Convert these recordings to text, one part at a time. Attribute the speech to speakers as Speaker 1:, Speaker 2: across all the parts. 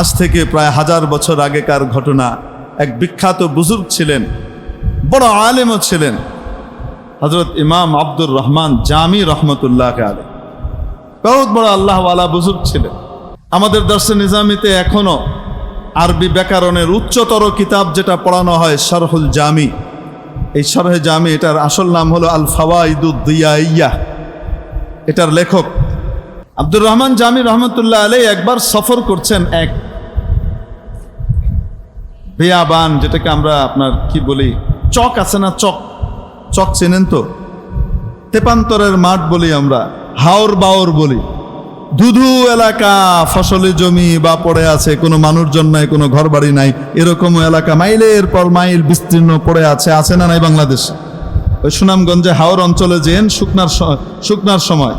Speaker 1: আজ থেকে প্রায় 1000 বছর আগেকার ঘটনা। এক বিখ্যাত বুজুর্গ ছিলেন, বড় আলেমও ছিলেন, হযরত ইমাম আব্দুর রহমান জামি রহমতুল্লাহ আলাইহি। বহুত বড় আল্লাহওয়ালা বুজুর্গ ছিলেন। আমাদের দর্শে নিজামিতে এখনো আরবি ব্যাকরণের উচ্চতর কিতাব যেটা পড়ানো হয় শরহুল জামি, এই শরহে জামি, এটার আসল নাম হলো আল ফাওয়াইদুদ দিয়াইয়া। এটার লেখক আব্দুর রহমান জামি রহমতুল্লাহ আলাইহি একবার সফর করছেন এক বিয়াবান, যেটাকে আমরা আপনার কি বলি, চক আছে না, চক, চক চেনেন তো? তেপান্তরের মাঠ বলি আমরা, হাওর বাওর বলি। ধুধু এলাকা, ফসলি জমি বা পড়ে আছে, কোনো মানুষজন নাই, কোনো ঘর বাড়ি নাই, এরকম এলাকা মাইলের পর মাইল বিস্তীর্ণ পড়ে আছে না নাই বাংলাদেশে? ওই সুনামগঞ্জে হাওর অঞ্চলে যেন শুকনার সময়,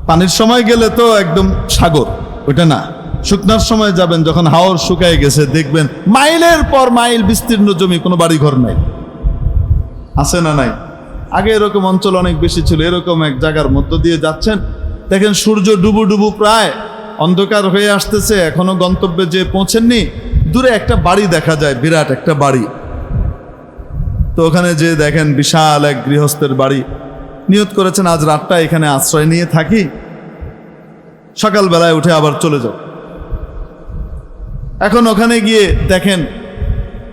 Speaker 1: পানির সময় গেলে তো একদম সাগর, ওইটা না, শুকনার সময় যাবেন যখন হাওর শুকায় গেছে, দেখবেন মাইলের পর মাইল বিস্তীর্ণ জমি, কোনো বাড়ি ঘর নাই। আছে না নাই? আগে এরকম অঞ্চল অনেক বেশি ছিল। এরকম এক জায়গার মধ্য দিয়ে যাচ্ছেন, দেখেন সূর্য ডুবু ডুবু প্রায় অন্ধকার হয়ে আসতেছে, এখনো গন্তব্যে যে পৌঁছেননি। দূরে একটা বাড়ি দেখা যায়, বিরাট একটা বাড়ি। তো ওখানে যে দেখেন বিশাল এক গৃহস্থের বাড়ি। নিয়ত করেছেন আজ রাতটা এখানে আশ্রয় নিয়ে থাকি, সকালবেলায় উঠে আবার চলে যাও। এখন ওখানে গিয়ে দেখেন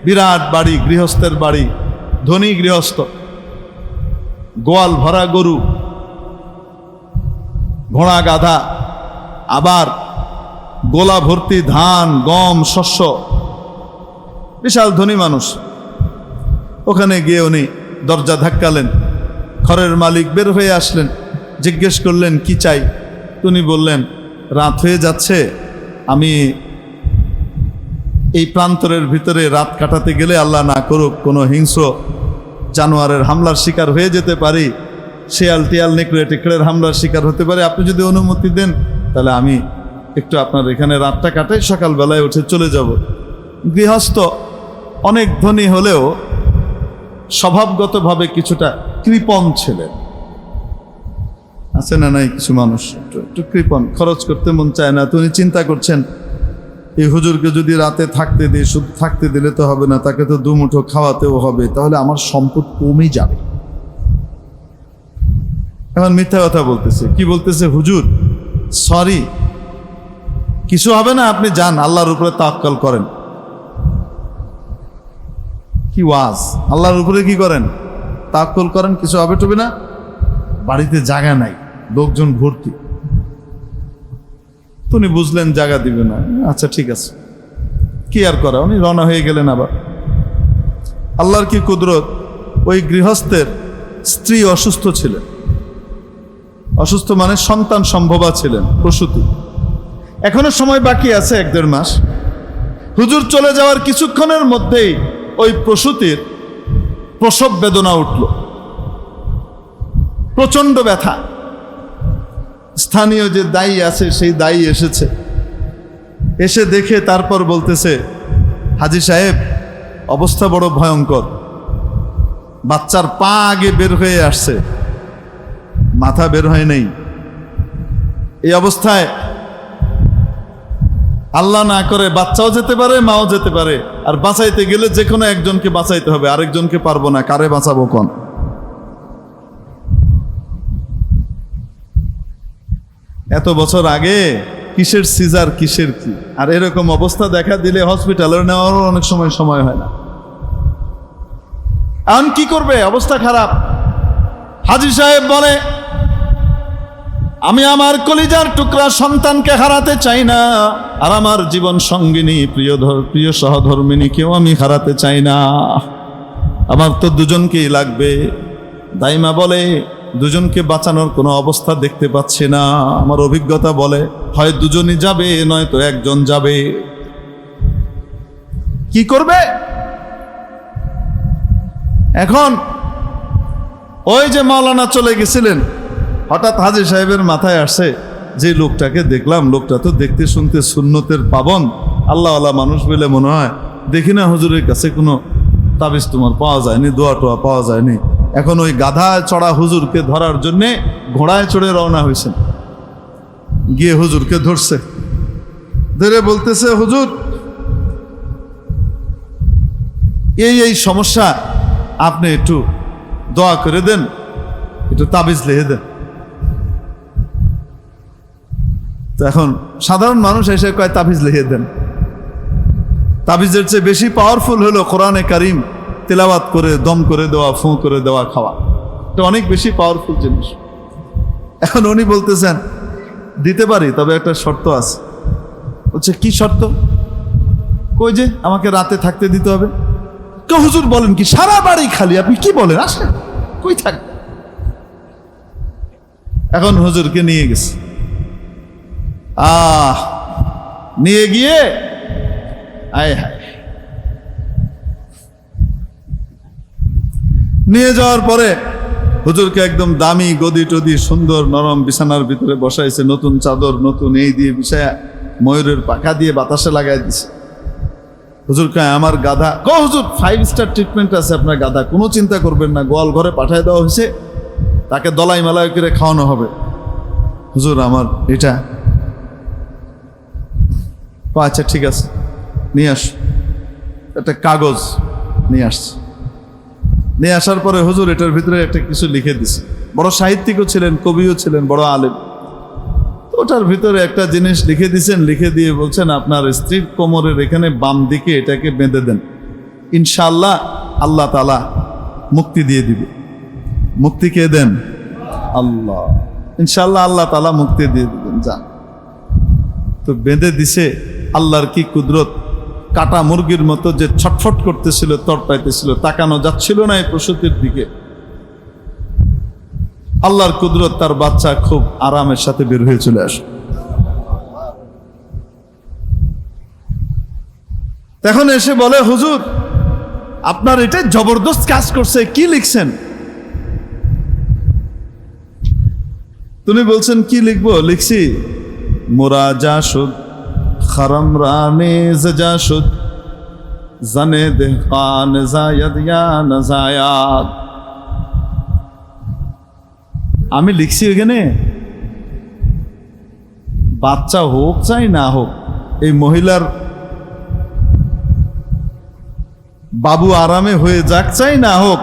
Speaker 1: বিরাট বাড়ি, গৃহস্থের বাড়ি, ধনী গৃহস্থ, গোয়াল ভরা গরু, ঘোড়া গাধা, আবার গোলা ভর্তি ধান গম শস্য, বিশাল ধনী মানুষ। ওখানে গিয়ে উনি দরজা ধাক্কালেন, ঘরের মালিক বের হয়ে আসলেন, জিজ্ঞেস করলেন কি চাই? উনি বললেন রাত হয়ে যাচ্ছে, আমি এই প্রান্তরের ভিতরে রাত কাটাতে গেলে আল্লাহ না করুক কোনো হিংস্র জানোয়ারের হামলার শিকার হয়ে যেতে পারি, শেয়াল টিয়াল নেকড়ে টেকড়ের হামলার শিকার হতে পারে। আপনি যদি অনুমতি দেন তাহলে আমি একটু আপনার এখানে রাতটা কাটাই, সকালবেলায় উঠে চলে যাব। গৃহস্থ অনেক ধনী হলেও স্বভাবগতভাবে কিছুটা কৃপণ ছিলেন। আছে না নাই? কিছু মানুষ একটু কৃপণ, খরচ করতে মন চায় না। তো উনি চিন্তা করছেন এই হুজুরকে যদি রাতে থাকতে দিই, শুধু থাকতে দিলে তো হবে না, তাকে তো দুমুঠো খাওয়াতেও হবে, তাহলে আমার সম্পদ কমে যাবে। এখন মিথ্যা কথা বলতেছে। কি বলতেছে? হুজুর সরি, কিছু হবে না, আপনি যান, আল্লাহর উপরে তাওয়াক্কুল করেন। কি ওয়াজ! আল্লাহর উপরে কি করেন? তাওয়াক্কুল করেন, কিছু হবে টবে না। বাড়িতে জায়গা নাই, লোকজন ভর্তি। উনি বুঝলেন জায়গা দিবে না, আচ্ছা ঠিক আছে, কি আর করা। উনি রওনা হয়ে গেলেন। আবার আল্লাহর কি কুদরত, ওই গৃহস্থের স্ত্রী অসুস্থ ছিলেন। অসুস্থ মানে সন্তান সম্ভবা ছিলেন, প্রসূতি। এখনো সময় বাকি আছে 1-1.5 মাস। হুজুর চলে যাওয়ার কিছুক্ষণের মধ্যেই ওই প্রসূতির প্রসব বেদনা উঠল, প্রচন্ড ব্যথা। স্থানীয় যে দায়ী আছে সেই দায়ী এসেছে, এসে দেখে তারপর বলতেছে, হাজী সাহেব অবস্থা বড় ভয়ঙ্কর, বাচ্চার পা আগে বের হয়ে আসছে, মাথা বের হয় নাই। এই অবস্থায় আল্লাহ না করে বাচ্চাও যেতে পারে, মাও যেতে পারে, আর বাঁচাইতে গেলে যে কোনো একজনকে বাঁচাইতে হবে, আরেকজনকে পারবো না, কারে বাঁচাবো কোন? এত বছর আগে কিসের সিজার, কিসের কি! আর এরকম অবস্থা দেখা দিলে হসপিটালে নেওয়ারও অনেক সময় হয় না। এখন কি করবে? অবস্থা খারাপ। হাজী সাহেব বলে, আমি আমার কলিজার টুকরা সন্তানকে হারাতে চাই না, আর আমার জীবন সঙ্গিনী প্রিয় সহধর্মিনীকেও আমি হারাতে চাই না। আমার তো দুজনকেই লাগবে। দাইমা বলে, দুজনকে বাঁচানোর কোনো অবস্থা দেখতে পাচ্ছি না। আমার অভিজ্ঞতা বলে হয় দুজনই যাবে, নয়তো একজন যাবে। কি করবে এখন? ওই যে মাওলানা চলে গেছিলেন, হঠাৎ হাজী সাহেবের মাথায় আসে, যে লোকটাকে দেখলাম, লোকটা তো দেখতে শুনতে সুন্নতের পাবন, আল্লাহওয়ালা মানুষ বলে মনে হয়। দেখি না হুজুরের কাছে কোনো তাবিজ তোমার পাওয়া যায়নি, দোয়া টোয়া পাওয়া যায়নি। এখন ওই গাধায় চড়া হুজুরকে ধরার জন্যে ঘোড়ায় চড়ে রওনা হয়েছেন, গিয়ে হুজুরকে ধরছে। ধরে বলতেছে, হুজুর এই সমস্যা, আপনি একটু দোয়া করে দেন, একটু তাবিজ লিখে দেন। তো এখন সাধারণ মানুষ এসে কয় তাবিজ লিখে দেন। তাবিজের চেয়ে বেশি পাওয়ারফুল হলো কোরআনে কারিম তেলাওয়াত করে দম করে দেওয়া, ফু করে দেওয়া, খাওয়া। এটা অনেক বেশি পাওয়ারফুল জিনিস। এখন উনি বলতেছেন দিতে পারি, তবে একটা শর্ত আছে। বলছে কি শর্ত? কই যে আমাকে রাতে থাকতে দিতে হবে। হুজুর বলেন কি, সারা বাড়ি খালি, আপনি কি বলেন, আসেন, কই থাকবে। এখন হুজুরকে নিয়ে গেছে, নিয়ে গিয়ে আয় হায়, নিয়ে যাওয়ার পরে হুজুরকে একদম দামি গদি টদি সুন্দর নরম বিছানার ভিতরে বসাইছে, নতুন চাদর নতুন এই দিয়ে বিছায়া ময়ূরের পাখা দিয়ে বাতাসে লাগাই দিছে। হুজুর কয় আমার গাধা। হুজুর 5 স্টার ট্রিটমেন্ট আছে আপনার গাধা, কোনো চিন্তা করবেন না, গোয়াল ঘরে পাঠায় দেওয়া হয়েছে, তাকে দলাই মালাই করে খাওয়ানো হবে। হুজুর আমার এটা, আচ্ছা ঠিক আছে, নিয়ে আস। একটা কাগজ নিয়ে আসছে। নিয়ে আসার পরে হুজুর এটার ভিতরে একটা কিছু লিখে দিছে। বড় সাহিত্যিকও ছিলেন, কবিও ছিলেন, বড় আলেম। ওটার ভিতরে একটা জিনিস লিখে দিছেন, লিখে দিয়ে বলছেন আপনার স্ত্রীর কোমরের এখানে বাম দিকে এটাকে বেঁধে দেন, ইনশাআল্লাহ আল্লাহ তাআলা মুক্তি দিয়ে দিবে। মুক্তি কে দেন? আল্লাহ। ইনশাআল্লাহ আল্লাহ তাআলা মুক্তি দিয়ে দিবেন, যান। তো বেঁধে দিছে। আল্লাহর কি কুদরত! কাটা মুরগির মতো যে ছটফট করতেছিল, তড়পাইতেছিল, তাকানো যাচ্ছিল না এই প্রসূতির দিকে। আল্লাহর কুদরত, তার বাচ্চা খুব আরামের সাথে বের হয়ে চলে আসে। তখন এসে বলে, হুজুর আপনার এটা জবরদস্ত কাজ করছে, কি লিখছেন? তুমি বলছেন কি লিখবো? লিখছি মুরাজা শুদ খরম রানে জা শুদ জানে দেহকান জায়াদ ইয়া নাজায়াদ। আমি লিখছি এখানে বাচ্চা হোক চাই না হোক, এই মহিলার বাবু আরামে হয়ে যাক চাই না হোক,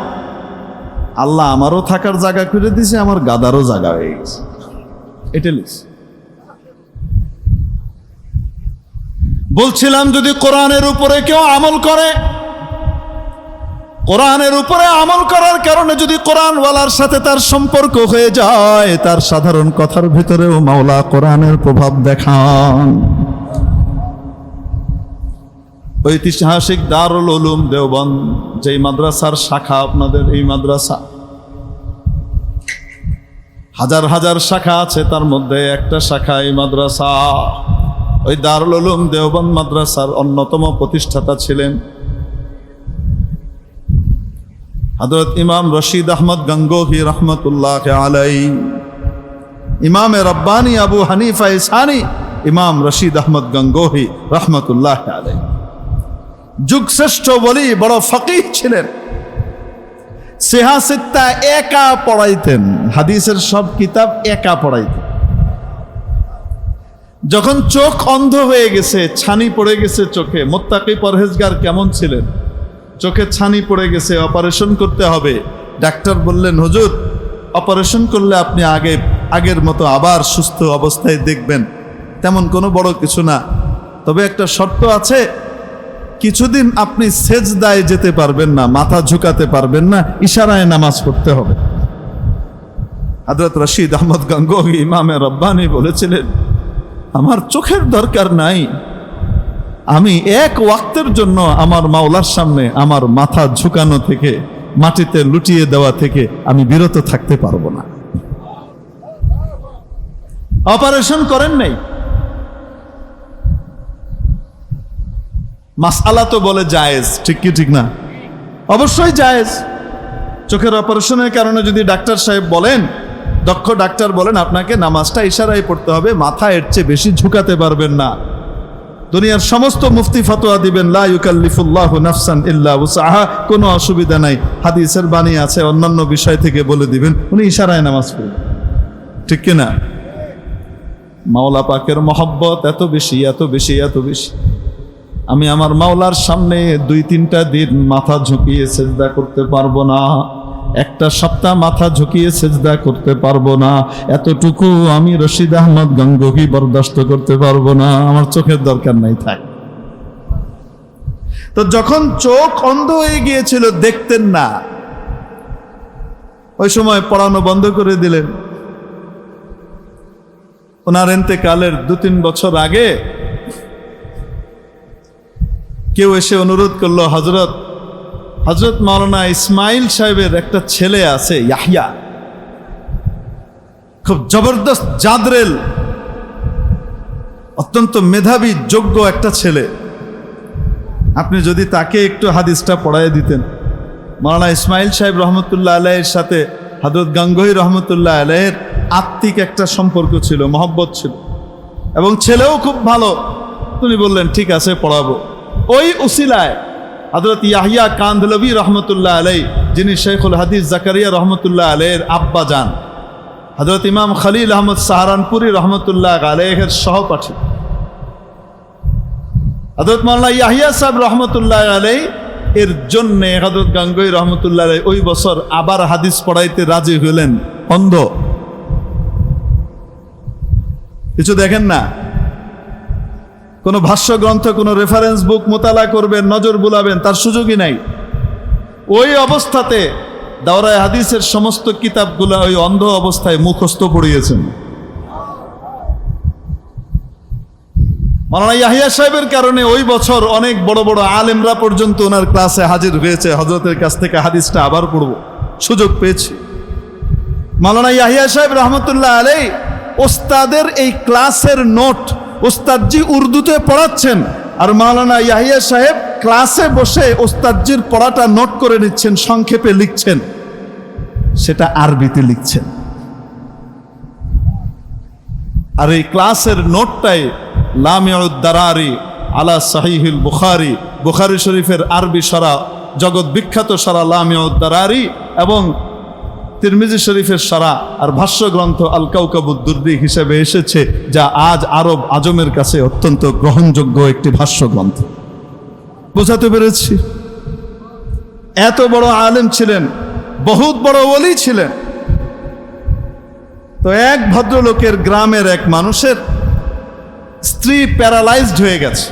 Speaker 1: আল্লাহ আমারও থাকার জায়গা করে দিছে, আমার গাদারও জায়গা হয়ে গেছে। এটা লিখছি। বলছিলাম যদি কোরআনের উপরে কেউ আমল করে, কোরআনের উপরে আমল করার কারণে যদি কোরআনওয়ালার সাথে তার সম্পর্ক হয়ে যায়, তার সাধারণ কথার ভিতরেও মাওলা কোরআনের প্রভাব দেখান। ঐতিহাসিক দারুল উলুম দেওবন্দ, যেই মাদ্রাসার শাখা আপনাদের এই মাদ্রাসা, হাজার হাজার শাখা আছে, তার মধ্যে একটা শাখা এই মাদ্রাসা। ওই দারুল উলুম দেওবন্দ মাদ্রাসার অন্যতম প্রতিষ্ঠাতা ছিলেন হযরত ইমাম রশিদ আহমদ গঙ্গোহী রহমতুল্লাহ আলাইহি। ইমামে রব্বানি আবু হানিফা ইসানি ইমাম রশিদ আহমদ গঙ্গোহী রহমতুল্লাহ আলাইহি যুগশ্রেষ্ঠ বলি, বড় ফকিহ ছিলেন। সিহাসিত্তা একা পড়াইতেন, হাদিসের সব কিতাব একা পড়াইতেন। যখন চোখ অন্ধ হয়ে গেছে, ছানি পড়ে গেছে চোখে, মুত্তাকি পরহেজগার কেমন ছিলেন, চোখে ছানি পড়ে গেছে, অপারেশন করতে হবে। ডাক্তার বললেন, হুজুর অপারেশন করলে আপনি আগের মতো আবার সুস্থ অবস্থায় দেখবেন, তেমন কোনো বড় কিছু না, তবে একটা শর্ত আছে, কিছুদিন আপনি সেজদায় যেতে পারবেন না, মাথা ঝুঁকাতে পারবেন না, ইশারায় নামাজ পড়তে হবে। হযরত রশিদ আহমদ গঙ্গোহী ইমামে রব্বানি বলেছিলেন, আমার চোখের দরকার নাই, আমি এক ওয়াক্তের জন্য আমার মাওলার সামনে আমার মাথা ঝুঁকানো থেকে, মাটিতে লুটিয়ে দেওয়া থেকে আমি বিরত থাকতে পারবো না। অপারেশন করেন নাই। মাসআলা তো বলে জায়েজ, ঠিক কি ঠিক না? অবশ্যই জায়েজ। চোখের অপারেশনের কারণে যদি ডাক্তার সাহেব বলেন, দক্ষ ডাক্তার বলেন আপনাকে নামাজটা ইশারায় পড়তে হবে, মাথা এর চেয়ে বেশি ঝুঁকাতে পারবেন না, দুনিয়ার সমস্ত মুফতি ফতোয়া দিবেন লা ইউকাল্লিফুল্লাহু নাফসান ইল্লা উসআহা, কোনো অসুবিধা নাই, হাদিসের বাণী আছে, অন্যান্য বিষয় থেকে বলে দিবেন, উনি ইশারায় নামাজ পড়বেন, ঠিক কিনা? মাওলা পাকের মহব্বত এত বেশি এত বেশি এত বেশি, আমি আমার মাওলার সামনে 2-3টা দিন মাথা ঝুঁকিয়ে সেজদা করতে পারবো না, একটা সপ্তাহ মাথা ঝুঁকিয়ে সেজদা করতে পারবো না, এতটুকু আমি রশিদ আহমদ গঙ্গোহী বরদাস্ত করতে পারবো না, আমার চোখের দরকার নাই, থাক। তো যখন চোখ অন্ধ হয়ে গিয়েছিল, দেখতেন না, ওই সময় পড়ানো বন্ধ করে দিলেন। ওনার ইন্তেকালের 2-3 বছর আগে কেউ এসে অনুরোধ করলো, হজরত মাওলানা ইসমাইল সাহেবের একটা ছেলে আছে ইয়াহিয়া, খুব জবরদস্ত জাদরেল, অত্যন্ত মেধাবী যোগ্য একটা ছেলে, আপনি যদি তাকে একটু হাদিসটা পড়ায় দিতেন। মাওলানা ইসমাইল সাহেব রহমতুল্লাহ আলাইহির সাথে হযরত গঙ্গোহী রহমতুল্লাহ আলাইহির আত্মিক একটা সম্পর্ক ছিল, মহব্বত ছিল, এবং ছেলেও খুব ভালো। তিনি বললেন ঠিক আছে, পড়াবো। ওই উসিলায় হযরত ইয়াহিয়া কান্ধলভী রহমতুল্লাহ আলাইহি, যিনি শেখুল হাদিস জাকারিয়া রহমতুল্লাহ আলাইহির আব্বা যান, হযরত ইমাম খলিল আহমদ সাহারানপুরি রহমতুল্লাহ আলাইহির সহপাঠী, হযরত মাওলানা ইয়াহিয়া সাহেব রহমতুল্লাহ আলাইহি এর জন্যে হযরত গঙ্গোহী রহমতুল্লাহ আলাইহি ওই বছর আবার হাদিস পড়াইতে রাজি হলেন। অন্ধ, কিছু দেখেন না, কোনো ভাষ্য গ্রন্থ, কোনো রেফারেন্স বুক মোতালা করবেন, নজর বুলাবেন, তার সুযোগই নাই। ওই অবস্থাতে দাওরায়ে হাদিসের সমস্ত কিতাবগুলো ওই অন্ধ অবস্থায় মুখস্থ পড়িয়েছেন। মাওলানা ইয়াহিয়া সাহেবের কারণে ওই বছর অনেক বড় বড় আলেমরা পর্যন্ত ওনার ক্লাসে হাজির হয়েছে, হযরতের কাছ থেকে হাদিসটা আবার পড়ব সুযোগ পেয়েছি। মাওলানা ইয়াহিয়া সাহেব রহমতুল্লাহ আলাইহি ওস্তাদের এই ক্লাসের নোট ওস্তাদজি উর্দুতে পড়াচ্ছেন, আর মাওলানা ইয়াহিয়া সাহেব ক্লাসে বসে ওস্তাদজির পড়াটা নোট করে নিচ্ছেন, সংক্ষেপে লিখছেন, সেটা আরবিতে লিখছেন। আর এই ক্লাসের নোটটাই লামিউদ দারারি আলা সাহিহুল বুখারী, বুখারী শরীফের আরবি সরা, জগৎ বিখ্যাত সরা লামিউদ দারারি, এবং তিরমিজি শরীফের সরা, আর ভাষ্য গ্রন্থ আল কাউকাবুদ দুররি হিসেবে এসেছে, যা আজ আরব আজমের কাছে অত্যন্ত গ্রহণযোগ্য একটি ভাষ্য গ্রন্থ। বোঝাতে পেরেছি? এত বড় আলেম ছিলেন, বহুত বড় ওলি ছিলেন। তো এক ভদ্রলোকের গ্রামের এক মানুষের স্ত্রী প্যারালাইজড হয়ে গেছে,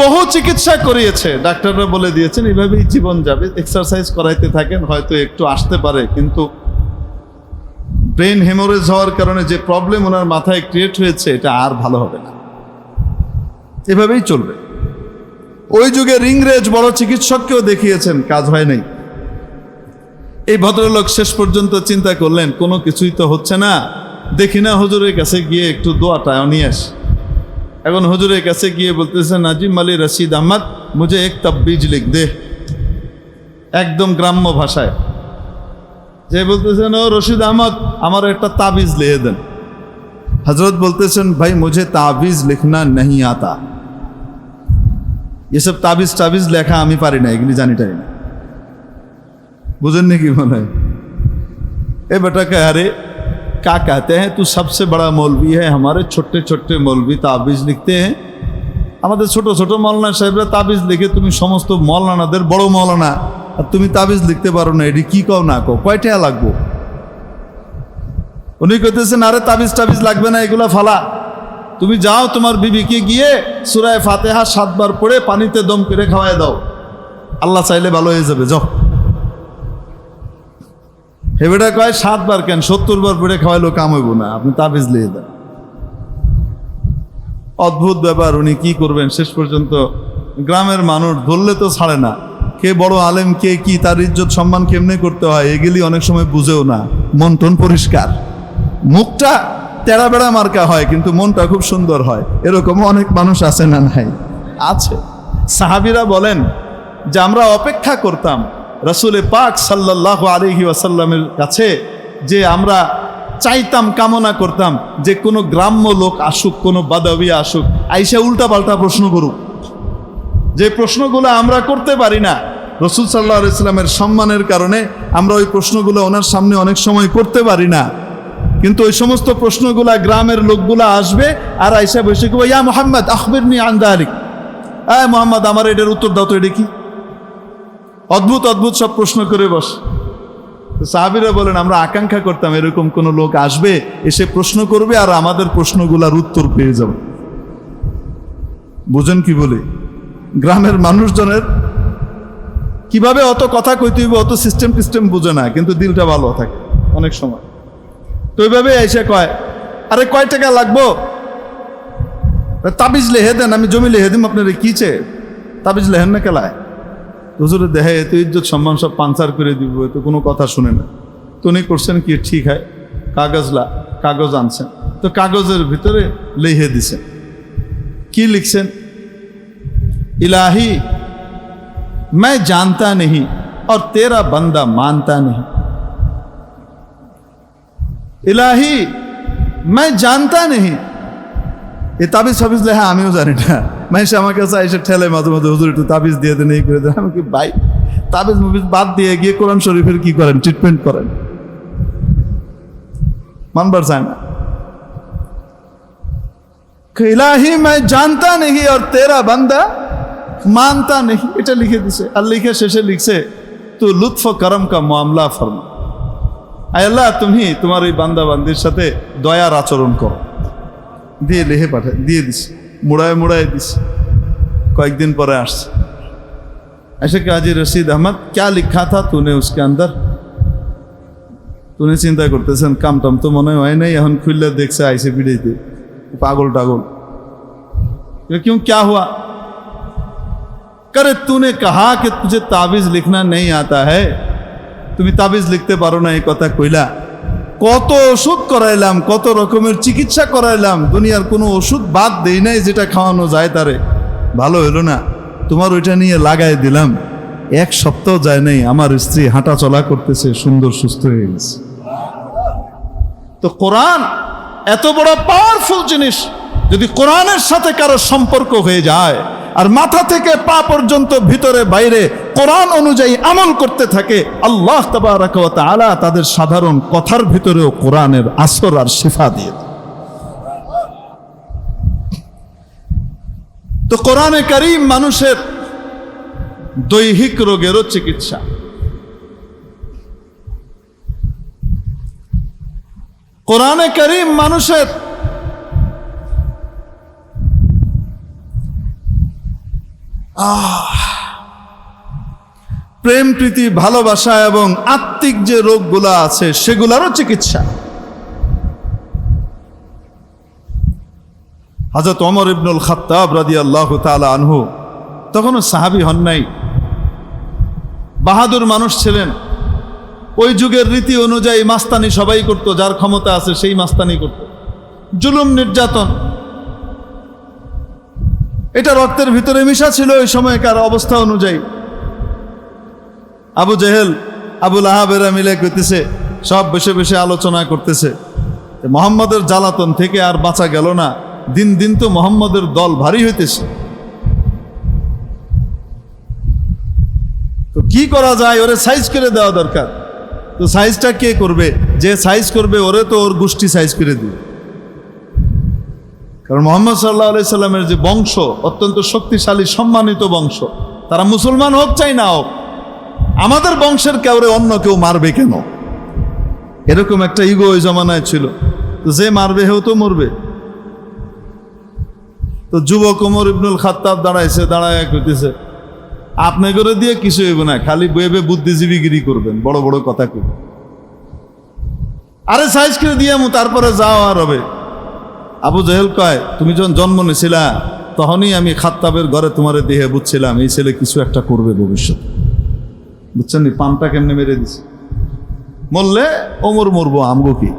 Speaker 1: বহু চিকিৎসা করিয়েছে, ডাক্তাররা বলে দিয়েছেন এইভাবেই জীবন যাবে, এক্সারসাইজ করাইতে থাকেন, হয়তো একটু আসতে পারে, কিন্তু ব্রেন হেমোরেজ হওয়ার কারণে যে প্রবলেম ওনার মাথায় ক্রিয়েট হয়েছে, এটা আর ভালো হবে না, এভাবেই চলবে। ওই যুগে ইংরেজ বড় চিকিৎসককেও দেখিয়েছেন, কাজ হয় নাই। এই ভদ্রলোক শেষ পর্যন্ত চিন্তা করলেন কোনো কিছুই তো হচ্ছে না, দেখি না হুজুরের কাছে গিয়ে একটু দোয়াটা নিয়ে আস। এখন হুজুরের কাছে গিয়ে বলতেছে, নাজিম আলী রশিদ আহমদ মুঝে এক তাবিজ লিখ দে, একদম গ্রাম্য ভাষায়। যে বলতেছেন, ও রশিদ আহমদ আমার একটা তাবিজ লিখে দেন। হজরত বলতেছেন, ভাই মুঝে তাবিজ লিখনা नहीं आता, ये सब তাবিজ লেখা আমি পারি না, এগুলি জানিটাই না। बुझन की मन है ए बेटा कह अरे क्या कहते हैं, तू सबसे बड़ा मौलवी है, हमारे छोटे छोटे मौलवी ताबीज लिखते हैं, আমাদের ছোট ছোট মৌলানা সাহেবরা তাবিজ লিখে, তুমি সমস্ত মৌলানাদের বড় মৌলানা, আর তুমি তাবিজ লিখতে পারো না, এটি কি কও না কও, কয় টাকা লাগবো? উনি কইতেছেন, আরে তাবিজ লাগবে না, এগুলা ফালা, তুমি যাও তোমার বিবিকে গিয়ে সূরা ফাতিহা 7 বার পড়ে পানিতে দম করে খাওয়ায় দাও, আল্লাহ চাইলে ভালো হয়ে যাবে, যাও। হেবেটা কয় 7 বার কেন, 70 বার পড়ে খাওয়াইলেও কাম হইব না, আপনি তাবিজ লিখে দেন। অদ্ভুত ব্যাপার, উনি কি করবেন? শেষ পর্যন্ত গ্রামের মানুষ ধরলে তো ছাড়ে না, কে বড় আলেম, কে কি, তার ইজ্জত সম্মান কেমনে করতে হয় এগুলি অনেক সময় বুঝেও না। মন টন পরিষ্কার, মুখটা তেড়া বেড়া মার্কা হয় কিন্তু মনটা খুব সুন্দর হয়, এরকমও অনেক মানুষ আছে না? নাই, আছে। সাহাবীরা বলেন যে আমরা অপেক্ষা করতাম রাসূল পাক সাল্লাল্লাহু আলাইহি ওয়াসাল্লামের কাছে, যে আমরা চাইতাম, কামনা করতাম যে কোনো গ্রাম্য লোক আসুক, কোনো বাদাবি আসুক, আইসা উল্টা পাল্টা প্রশ্ন করুক, যে প্রশ্নগুলো আমরা করতে পারি না। রাসূল সাল্লাল্লাহু আলাইহি ওয়াসাল্লামের সম্মানের কারণে আমরা ওই প্রশ্নগুলো ওনার সামনে অনেক সময় করতে পারি না। কিন্তু ওই সমস্ত প্রশ্নগুলা গ্রামের লোকগুলা আসবে আর আইসা বসে কইবো, ইয়া মুহাম্মদ আখবিরনি আন যালিক, মুহাম্মদ আমার এটার উত্তর দাও তো, এটা কি? অদ্ভুত অদ্ভুত সব প্রশ্ন করে বস। সাহাবীরা বলেন আমরা আকাঙ্ক্ষা করতাম এরকম কোন লোক আসবে, এসে প্রশ্ন করবে আর আমাদের প্রশ্নগুলার উত্তর পেয়ে যাবে। বুঝেন কি বলে? গ্রামের মানুষজনের কিভাবে অত কথা কইতে হইবে, অত সিস্টেম বুঝে না, কিন্তু দিলটা ভালো থাকে অনেক সময়। তো ওইভাবে এসে কয়, আরে কয় টাকা লাগবো? তাবিজ লেহে দেন, আমি জমি লেহে দিম আপনার। কি চেয়ে তাবিজ লেহেন না কেলায়? হুজুরে দেহে এত ইজ্জত সম্মান সব পাঞ্চার করে দিব, এত কোনো কথা শুনে না। তো উনি করছেন কি, ঠিক হয়, কাগজ আনছেন, তো কাগজের ভিতরে লিখে দিছেন। কি লিখছেন? ইলাহি मैं जानता नहीं और तेरा बंदा मानता नहीं। इलाही मैं जानता नहीं। ये ताबिज फाबिज लेहा आमिও জানি না। মানুষ আমার কাছে এসে ঠেলে মাঝে মাঝে, হুজুর একটু তাবিজ দিয়ে দেন, এই করে দেন। আমি কি ভাই, তাবিজ মুবিজ বাদ দিয়ে গিয়ে কোরআন শরীফের কি করেন, ট্রিটমেন্ট করেন, মানবার চায় না। इलाही मैं जानता नहीं और तेरा बंदा মানতা নেই, এটা লিখে দিছে। আর লিখে শেষে লিখছে, তো লুৎফ করম কা মামলা ফরমা, আয় আল্লাহ তুমি তোমার এই বান্দা বান্দির সাথে দয়ার আচরণ করো। দিয়ে লিখে দিয়ে দিছে, মুড়ায় দিছে। কয়েকদিন পরে আসছে, ऐसे काजी रशीद अहमद क्या लिखा था तूने उसके अंदर? तूने চিন্তা করতেছেন কাম টাম তো মনে হয় নাই, এখন খুললে দেখছে আইসে পিড়াইতে, পাগল টাগল। क्यों क्या हुआ? करे तूने कहा कि तुझे ताबीज लिखना नहीं आता है, তুমি তাবিজ লিখতে পারো না, এই কথা কইলা। কত ওষুধ করাইলাম, কত রকমের চিকিৎসা করাইলাম, দুনিয়ার কোনো ওষুধ বাদ দেই নাই যেটা খাওয়ানো যায় তারে, ভালো হলো না। তোমার ওইটা নিয়ে লাগাই দিলাম, এক সপ্তাহ যায় নাই, আমার স্ত্রী হাঁটা চলা করতেছে, সুন্দর সুস্থ হয়ে গেছে। তো কোরআন এত বড় পাওয়ারফুল জিনিস, যদি কোরআনের সাথে কারো সম্পর্ক হয়ে যায় আর মাথা থেকে পা পর্যন্ত ভিতরে বাইরে কোরআন অনুযায়ী আমল করতে থাকে, আল্লাহ তাবারক ওয়া তাআলা তাদের সাধারণ কথার ভিতরেও কোরআনের আসর আর শিফা দিয়ে। তো কোরআনে কারীম মানুষের দৈহিক রোগেরও চিকিৎসা। কোরআনে কারীম মানুষের প্রেম প্রীতি ভালোবাসা এবং আত্মিক যে রোগগুলা আছে সেগুলারও চিকিৎসা। হযরত ওমর ইবনুল খাত্তাব রাদিয়াল্লাহু তাআলা আনহু তখনও সাহাবী হন নাই, বাহাদুর মানুষ ছিলেন। ওই যুগের রীতি অনুযায়ী মাস্তানি সবাই করত, যার ক্ষমতা আছে সেই মাস্তানি করত। জুলুম নির্যাতন এটা রক্তের ভিতরে মিশা ছিল ওই সময়কার অবস্থা অনুযায়ী। আবু জেহেল, আবু লাহাবেরা মিলে কইতেছে, সব বসে বসে আলোচনা করতেছে, মুহাম্মদের জ্বালাতন থেকে আর বাঁচা গেল না। দিন দিন তো মুহাম্মদের দল ভারী হইতেছে, তো কি করা যায়, ওরে সাইজ করে দেওয়া দরকার। তো সাইজটা কে করবে? যে সাইজ করবে ওরে তো ওর গোষ্ঠী সাইজ করে দিবে। কারণ মুহাম্মদ সাল্লাল্লাহু আলাইহি সাল্লামের যে বংশ অত্যন্ত শক্তিশালী সম্মানিত বংশ, তারা মুসলমান হোক চাই না হোক, আমাদের বংশের কাউরে অন্য কেউ মারবে কেন, এরকম একটা ইগো ওই জমানায় ছিল। তো যে মারবে হেও তো মরবে। তো যুবক ওমর ইবনুল খাত্তাব দাঁড়াইছে, দাঁড়ায় কইতেছে, আপনি করে দিয়ে কিছু হইব না, খালি বইবে বুদ্ধিজীবীগিরি করবেন, বড় বড় কথা কইবেন। আরে সাইজ করে দিয়ে তারপরে যাও আর হবে। আবু জেহেল কয়, তুমি যখন জন্ম নিয়েছিলা তখনই আমি খাত্তাবের ঘরে তোমারে দেহে বুঝছিলাম এই ছেলে কিছু একটা করবে ভবিষ্যৎ। বুঝছেন নি পানটা কেমনে মেরে দিছে, মরলে ওমর মরবো, আমগো কি,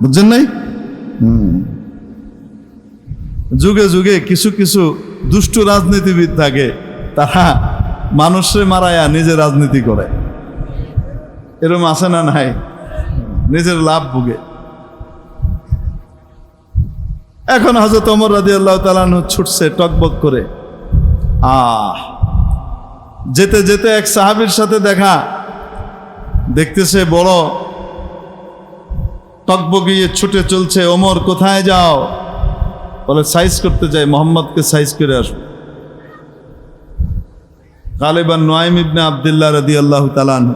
Speaker 1: বুঝছেন নাই? যুগে যুগে কিছু কিছু দুষ্ট রাজনীতিবিদ থাকে, তারা মানুষে মারায়া নিজে রাজনীতি করে, এরকম আছে না নাই? নিজের লাভ ভুগে। এখন হযরত ওমর রাদিয়াল্লাহু তাআলা আনহু ছুটছে টকবক করে। যেতে যেতে এক সাহাবীর সাথে দেখা, দেখতেছে বড় টকবগিয়ে ছুটে চলছে, ওমর কোথায় যাও? বলে সাইজ করতে যাই, মোহাম্মদকে সাইজ করে আসবো। গালিবান নুয়াইম ইবনে আব্দুল্লাহ রাদিয়াল্লাহু তাআলা আনহু,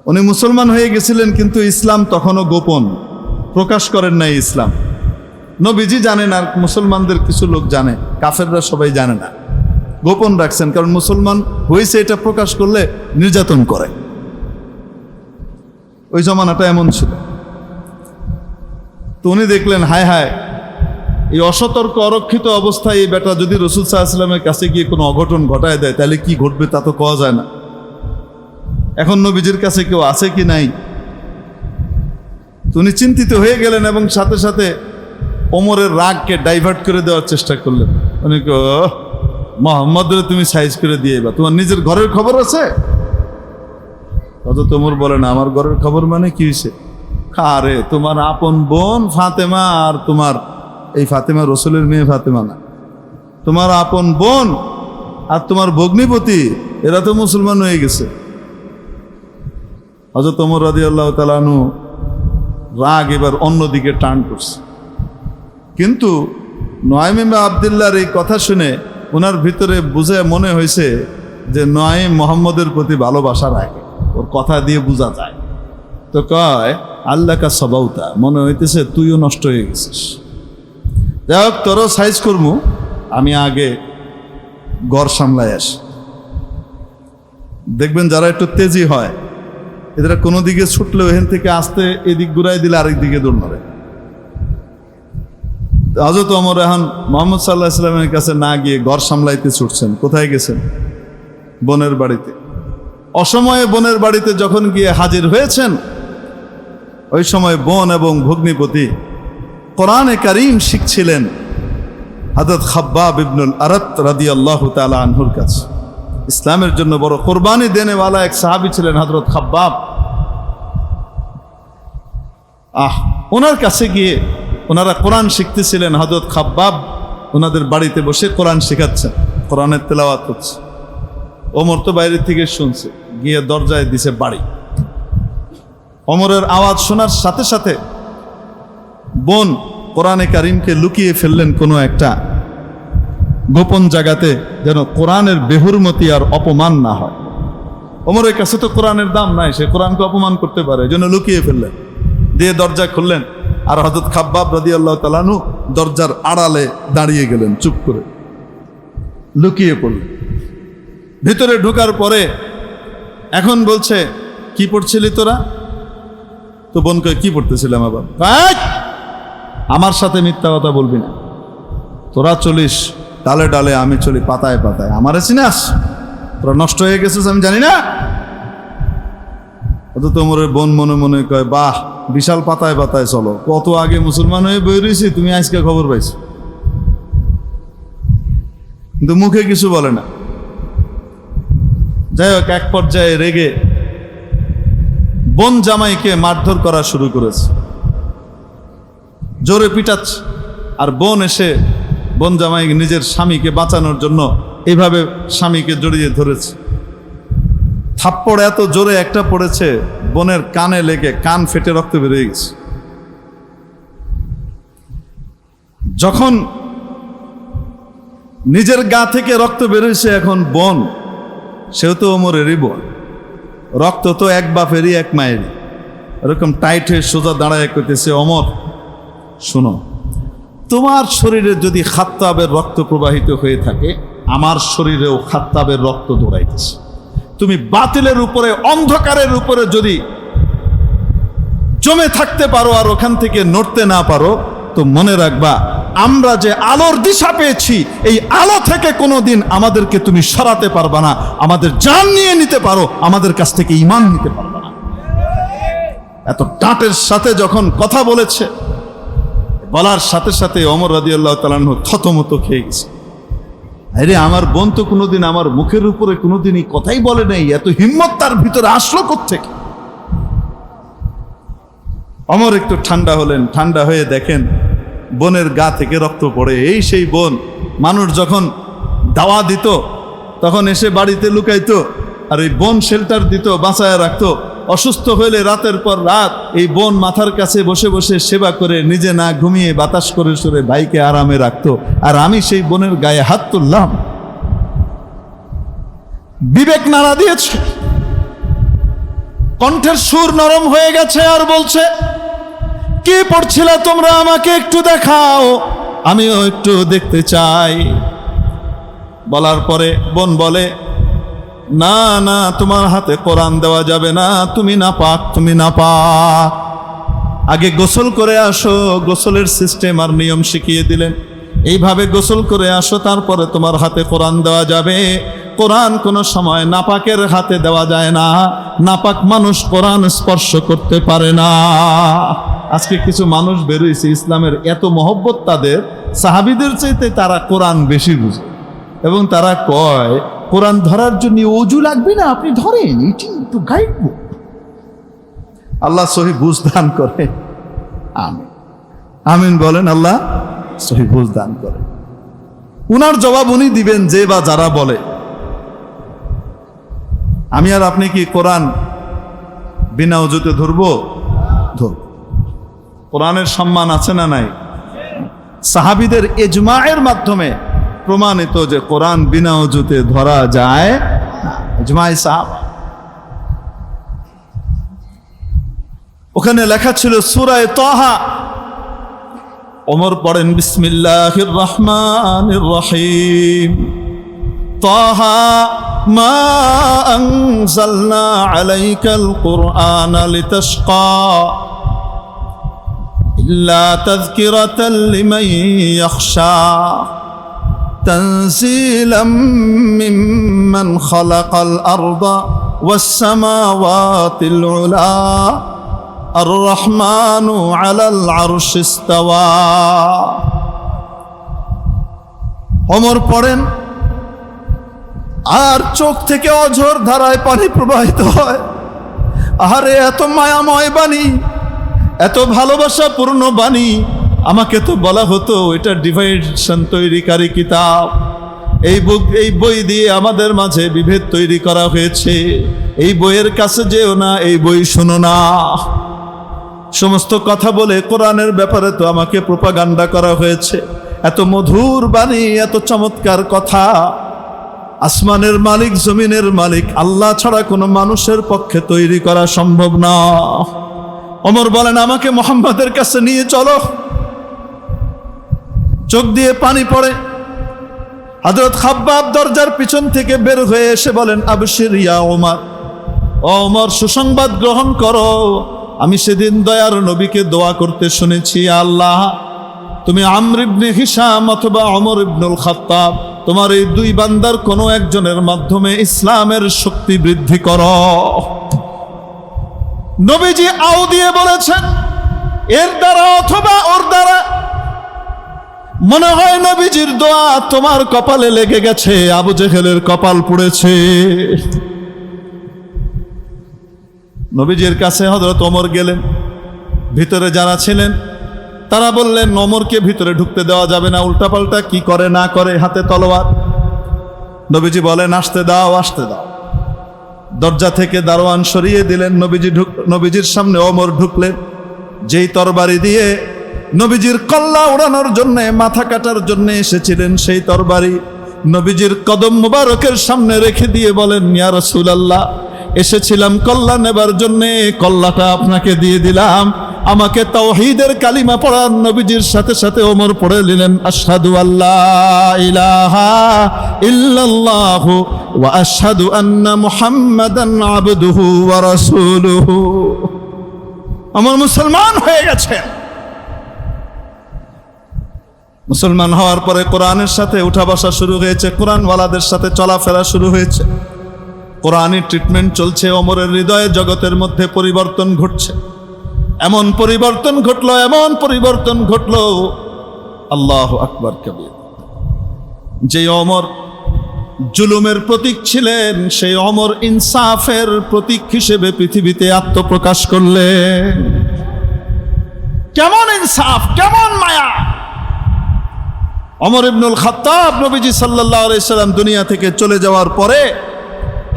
Speaker 1: উনি মুসলমান হয়ে গেছিলেন, কিন্তু ইসলাম তখনও গোপন, প্রকাশ করেন নাই ইসলাম। নবীজি জানেন, আর মুসলমানদের কিছু লোক জানে, কাফেররা সবাই জানে না, গোপন রাখছেন, কারণ মুসলমান হয়েছে এটা প্রকাশ করলে নির্যাতন করে। ওই জমানাটা এমন ছিল। তো উনি দেখলেন, হায় হায়, এই অসতর্ক অরক্ষিত অবস্থায় এই বেটা যদি রাসূল সাল্লাল্লাহু আলাইহি ওয়াসাল্লামের কাছে গিয়ে কোনো অঘটন ঘটায় দেয়, তাহলে কি ঘটবে তা তো কওয়া যায় না। এখন নবীজির কাছে কেউ আছে কি নাই, উনি চিন্তিত হয়ে গেলেন এবং সাথে সাথে ওমরের রাগকে ডাইভার্ট করে দেওয়ার চেষ্টা করলেন। উনি মোহাম্মদের তুমি সাইজ করে দিয়ে বা তোমার নিজের ঘরের খবর আছে? অত ওমর বলে না, আমার ঘরের খবর মানে কি হয়েছে? আরে তোমার আপন বোন ফাতেমা, আর তোমার এই ফাতেমা রসুলের মেয়ে ফাতেমা না, তোমার আপন বোন আর তোমার ভগ্নিপতি, এরা তো মুসলমান হয়ে গেছে। হযরত ওমর রাদিয়াল্লাহু তাআলা আনহু রাগ এবার অন্যদিকে টার্ন করছে। কিন্তু নুয়াইম ইবনে আব্দুল্লাহর এই কথা শুনে ওনার ভিতরে বুঝে মনে হয়েছে যে নুয়াইম মোহাম্মদের প্রতি ভালোবাসা রাখে, ওর কথা দিয়ে বোঝা যায়। তো কয়, আল্লাহ কা সবাউতা, মনে হইতেছে তুইও নষ্ট হয়ে গেছিস। যাই হোক, তোরও সাইজ করবো, আমি আগে ঘর সামলায় আসি। দেখবেন যারা একটু তেজি হয়, এদের কোনো দিকে ছুটলে এখান থেকে আসতে এদিক ঘুরাই দিলে আরেক দিকে দৌড় মারে। হযরত ওমর এখন মুহাম্মদ সাল্লাল্লাহু আলাইহি ওয়াসাল্লামের কাছে না গিয়ে ঘর সামলাইতে ছুটছেন। কোথায় গেছেন? বোনের বাড়িতে। অসময়ে বোনের বাড়িতে যখন গিয়ে হাজির হয়েছেন, ওই সময় বোন এবং ভগ্নিপতি কোরআনে কারীম শিখছিলেন হযরত খাব্বাব ইবনুল আরাত রাদিয়াল্লাহু তাআলা আনহুর কাছে। ইসলামের জন্য বড় কোরবানি দেনেওয়ালা এক সাহাবী ছিলেন হযরত খাব্বাব। ওনার কাছে গিয়ে ওনারা কোরআন শিখতেছিলেন। হযরত খাব্বাব ওনাদের বাড়িতে বসে কোরআন শেখাচ্ছেন, কোরআনের তেলাওয়াত হচ্ছে। ওমর তো বাইরে থেকে শুনছে, গিয়ে দরজায় দিছে বাড়ি। ওমরের আওয়াজ শোনার সাথে সাথে বোন কোরআনে কারীমকে লুকিয়ে ফেললেন কোনো একটা গোপন জায়গাতে, যেন কোরআনের বেহুরমতি আর অপমান না হয়। ওমরের কাছে তো কোরআনের দাম নাই, সে কোরআনকে অপমান করতে পারে, এই জন্য লুকিয়ে ফেললেন। দিয়ে দরজা খুললেন, আর হযরত খাব্বাব রাদিয়াল্লাহু তাআলা আনহু দরজার আড়ালে দাঁড়িয়ে গেলেন, চুপ করে লুকিয়ে পড়লেন। ভিতরে ঢোকার পরে এখন বলছে, কি পড়ছিলি তোরা? তো বোন কয়, কি পড়তেছিলাম আবার? আমার সাথে মিথ্যা কথা বলবি না, তোরা চলিস ডালে ডালে, আমি চলি পাতায় পাতায়, আমারে চিনাস? তোরা নষ্ট হয়ে গেছিস আমি জানি না? তোমার বোন মনে মনে কয়, বাহ, বিশাল পাতায় পাতায় চলো, কত আগে মুসলমান হয়ে বই রয়েছি, তুমি আজকে খবর পাইছো। কিন্তু মুখে কিছু বলে না। যাই হোক, এক পর্যায়ে রেগে বোন জামাইকে মারধর করা শুরু করেছে, জোরে পিটাচ্ছে। আর বোন এসে বোন জামাই নিজের স্বামীকে বাঁচানোর জন্য এইভাবে স্বামীকে জড়িয়ে ধরেছে। থাপ্পড় এত জোরে একটা পড়েছে, বোনের কানে লেগে কান ফেটে রক্ত বেরিয়ে গেছে। যখন নিজের গা থেকে রক্ত বেরিয়েছে, এখন বোন, সেও তো ওমরেরই বোন, রক্ত তো এক বাপেরই এক মায়েরই। এরকম টাইট হয়ে সোজা দাঁড়ায় করতেছে, ওমর শোনো, তোমার শরীরে যদি খাত্তাবের রক্ত প্রবাহিত হয়ে থাকে, আমার শরীরেও খাত্তাবের রক্ত দৌড়াইতেছে। তুমি বাতিলের উপরে, অন্ধকারের উপরে যদি জমে থাকতে পারো আর ওখান থেকে নড়তে না পারো, তো মনে রাখবা, আমরা যে আলোর দিশা পেয়েছি, এই আলো থেকে কোনোদিন আমাদেরকে তুমি সরাতে পারবা না। আমাদের জান নিয়ে নিতে পারো, আমাদের কাছ থেকে ঈমান নিতে পারবা না। এত ডাঁটের সাথে যখন কথা বলেছে, বলার সাথে সাথে ওমর রাদিয়াল্লাহু তাআলা আনহু থতমত খেয়ে গেছে। আরে আমার বোন তো কোনোদিন আমার মুখের উপরে কোনোদিনই কথাই বলে নাই, এত হিম্মত তার ভিতরে আসলো কোত্থেকে? ওমর একটু ঠান্ডা হলেন, ঠান্ডা হয়ে দেখেন বোনের গা থেকে রক্ত পড়ে। এই সেই বোন, মানুষ যখন দাওয়া দিত তখন এসে বাড়িতে লুকাইতো, আর এই বোন শেল্টার দিত, বাঁচায় রাখতো। অসুস্থ হলে রাতের পর রাত এই বোন মাথার কাছে বসে বসে সেবা করে নিজে না ঘুমিয়ে বাতাস করে সরে ভাইকে আরামে রাখতো, আর আমি সেই বোনের গায়ে হাত তুললাম। বিবেক নাড়া দিয়েছে, কণ্ঠের সুর নরম হয়ে গেছে, আর বলছে, কি পড়ছিলে তোমরা, আমাকে একটু দেখাও, আমিও একটু দেখতে চাই। বলার পরে বোন বলে, না না, তোমার হাতে কোরআন দেওয়া যাবে না, তুমি নাপাক, তুমি নাপাক, আগে গোসল করে আসো। গোসলের সিস্টেম আর নিয়ম শিখিয়ে দিলেন, এইভাবে গোসল করে আসো, তারপরে তোমার হাতে কোরআন দেওয়া যাবে। কোরআন কোনো সময় নাপাকের হাতে দেওয়া যায় না, নাপাক মানুষ কোরআন স্পর্শ করতে পারে না। আজকে কিছু মানুষ বেরোইছে, ইসলামের এত মহব্বত তাদের, সাহাবীদের চাইতে তারা কোরআন বেশি বুঝে, এবং তারা কয় কোরআন ধরার জন্য ওযু লাগবে না, আপনি ধরেন, এটি একটু গাইড বুক। আল্লাহ সহি বুঝ দান করে, আমিন আমিন বলেন, আল্লাহ সহি বুঝ দান করে। উনার জবাব উনি দিবেন, যে বা যারা বলে। আমি আর আপনি কি কোরআন বিনা ওযুতে ধরবো? ধরব। কোরআনের সম্মান আছে না নাই? সাহাবীদের ইজমায়ের মাধ্যমে প্রমাণিত যে কোরআন বিনা ওযুতে ধরা যায়, ইজমাই সাহাবা। ওখানে লেখা ছিল সূরা তাহা, ওমর পড়েন বিসমিল্লাহির রহমানির রহিম, তাহা মা আনজালনা আলাইকাল কুরআনা লিতাশকা ইল্লা তাযকিরাতাল লিমান ইয়াখশা তানজিলাম মিম্মান খালাকাল আরদা ওয়াস সামাওয়াতিল উলা আর রহমানু আলাল আরশি ইস্তাওয়া। ওমর পড়েন, আর চোখ থেকে অঝোর ধারায় পানি প্রবাহিত হয়। আরে এত মায়াময় বাণী, এত ভালোবাসাপূর্ণ বাণী, আমাকে তো বলা হতো এটা ডিভাইডেশন তৈরিকারী কিতাব, এই বই দিয়ে আমাদের মাঝে বিভেদ তৈরি করা হয়েছে, এই বইয়ের কাছে যেও না, এই বই শোনো না। সমস্ত কথা বলে কোরআনের ব্যাপারে তো আমাকে প্রোপাগান্ডা করা হয়েছে। এত মধুর বাণী, এত চমৎকার কথা, আসমানের মালিক, জমিনের মালিক আল্লাহ ছাড়া কোনো মানুষের পক্ষে তৈরি করা সম্ভব না। ওমর বলেন, আমাকে মুহাম্মাদের কাছে নিয়ে চলো। চোখ দিয়ে পানি পড়ে। হযরত খাব্বাব দরজার পিছন থেকে বের হয়ে এসে বলেন, আবশির ইয়া ওমর, ও ওমর, সুসংবাদ গ্রহণ করো। আমি সেদিন দয়ার নবীকে দোয়া করতে শুনেছি, আল্লাহ তুমি আমর ইবনে হিশাম অথবা ওমর ইবনুল খাত্তাব, তোমার এই দুই বান্দার কোনো একজনের মাধ্যমে ইসলামের শক্তি বৃদ্ধি করো। নবীজি আও দিয়ে বলেছেন, এর দ্বারা অথবা ওর দ্বারা। মনে হয় নবীজির দোয়া তোমার কপালে লেগে গেছে, আবু জেহেলের কপাল পুড়েছে। নবীজির কাছে হযরত ওমর গেলেন। ভিতরে যারা ছিলেন তারা বললেন, ওমরকে ভিতরে ঢুকতে দেওয়া যাবে না, উল্টাপাল্টা কি করে না করে, হাতে তলোয়ার। নবীজি বলেন, আসতে দাও, আসতে দাও। দরজা থেকে দারোয়ান সরিয়ে দিলেন। নবীজির সামনে ওমর ঢুকলেন। যেই তরবারি দিয়ে নবীজির কল্লা উড়ানোর জন্যে, মাথা কাটার জন্যে এসেছিলেন, সেই তরবারি নবীজির কদম মুবারকের সামনে রেখে দিয়ে বলেন, ইয়া রাসূলুল্লাহ, এসেছিলাম কল্লা নেবার জন্যে, কল্লাটা আপনাকে দিয়ে দিলাম। আমাকে তাওহীদের কালিমা পড়ার নবীজির সাথে সাথে ওমর পড়ে নিলেন, আশহাদু আল্লা ইলাহা ইল্লাল্লাহু ওয়া আশহাদু আন্না মুহাম্মাদান আবদুহু ওয়া রাসূলুহু। আমার মুসলমান হয়ে গেছে। মুসলমান হওয়ার পরে কোরআনের সাথে উঠা বসা শুরু হয়েছে, কোরআনওয়ালাদের সাথে চলাফেরা শুরু হয়েছে, কোরআনের ট্রিটমেন্ট চলছে। ওমরের হৃদয়ে জগতের মধ্যে পরিবর্তন ঘটছে। এমন পরিবর্তন ঘটলো, এমন পরিবর্তন ঘটলো, আল্লাহু আকবার কবীর। যে ওমর জুলুমের প্রতীক ছিলেন, সেই ওমর ইনসাফের প্রতীক হিসেবে পৃথিবীতে আত্মপ্রকাশ করলেন। কেমন ইনসাফ, কেমন মায়া! ওমর ইবনুল খাত্তাব নবীজি সাল্লাল্লাহু আলাইহি সাল্লাম দুনিয়া থেকে চলে যাওয়ার পরে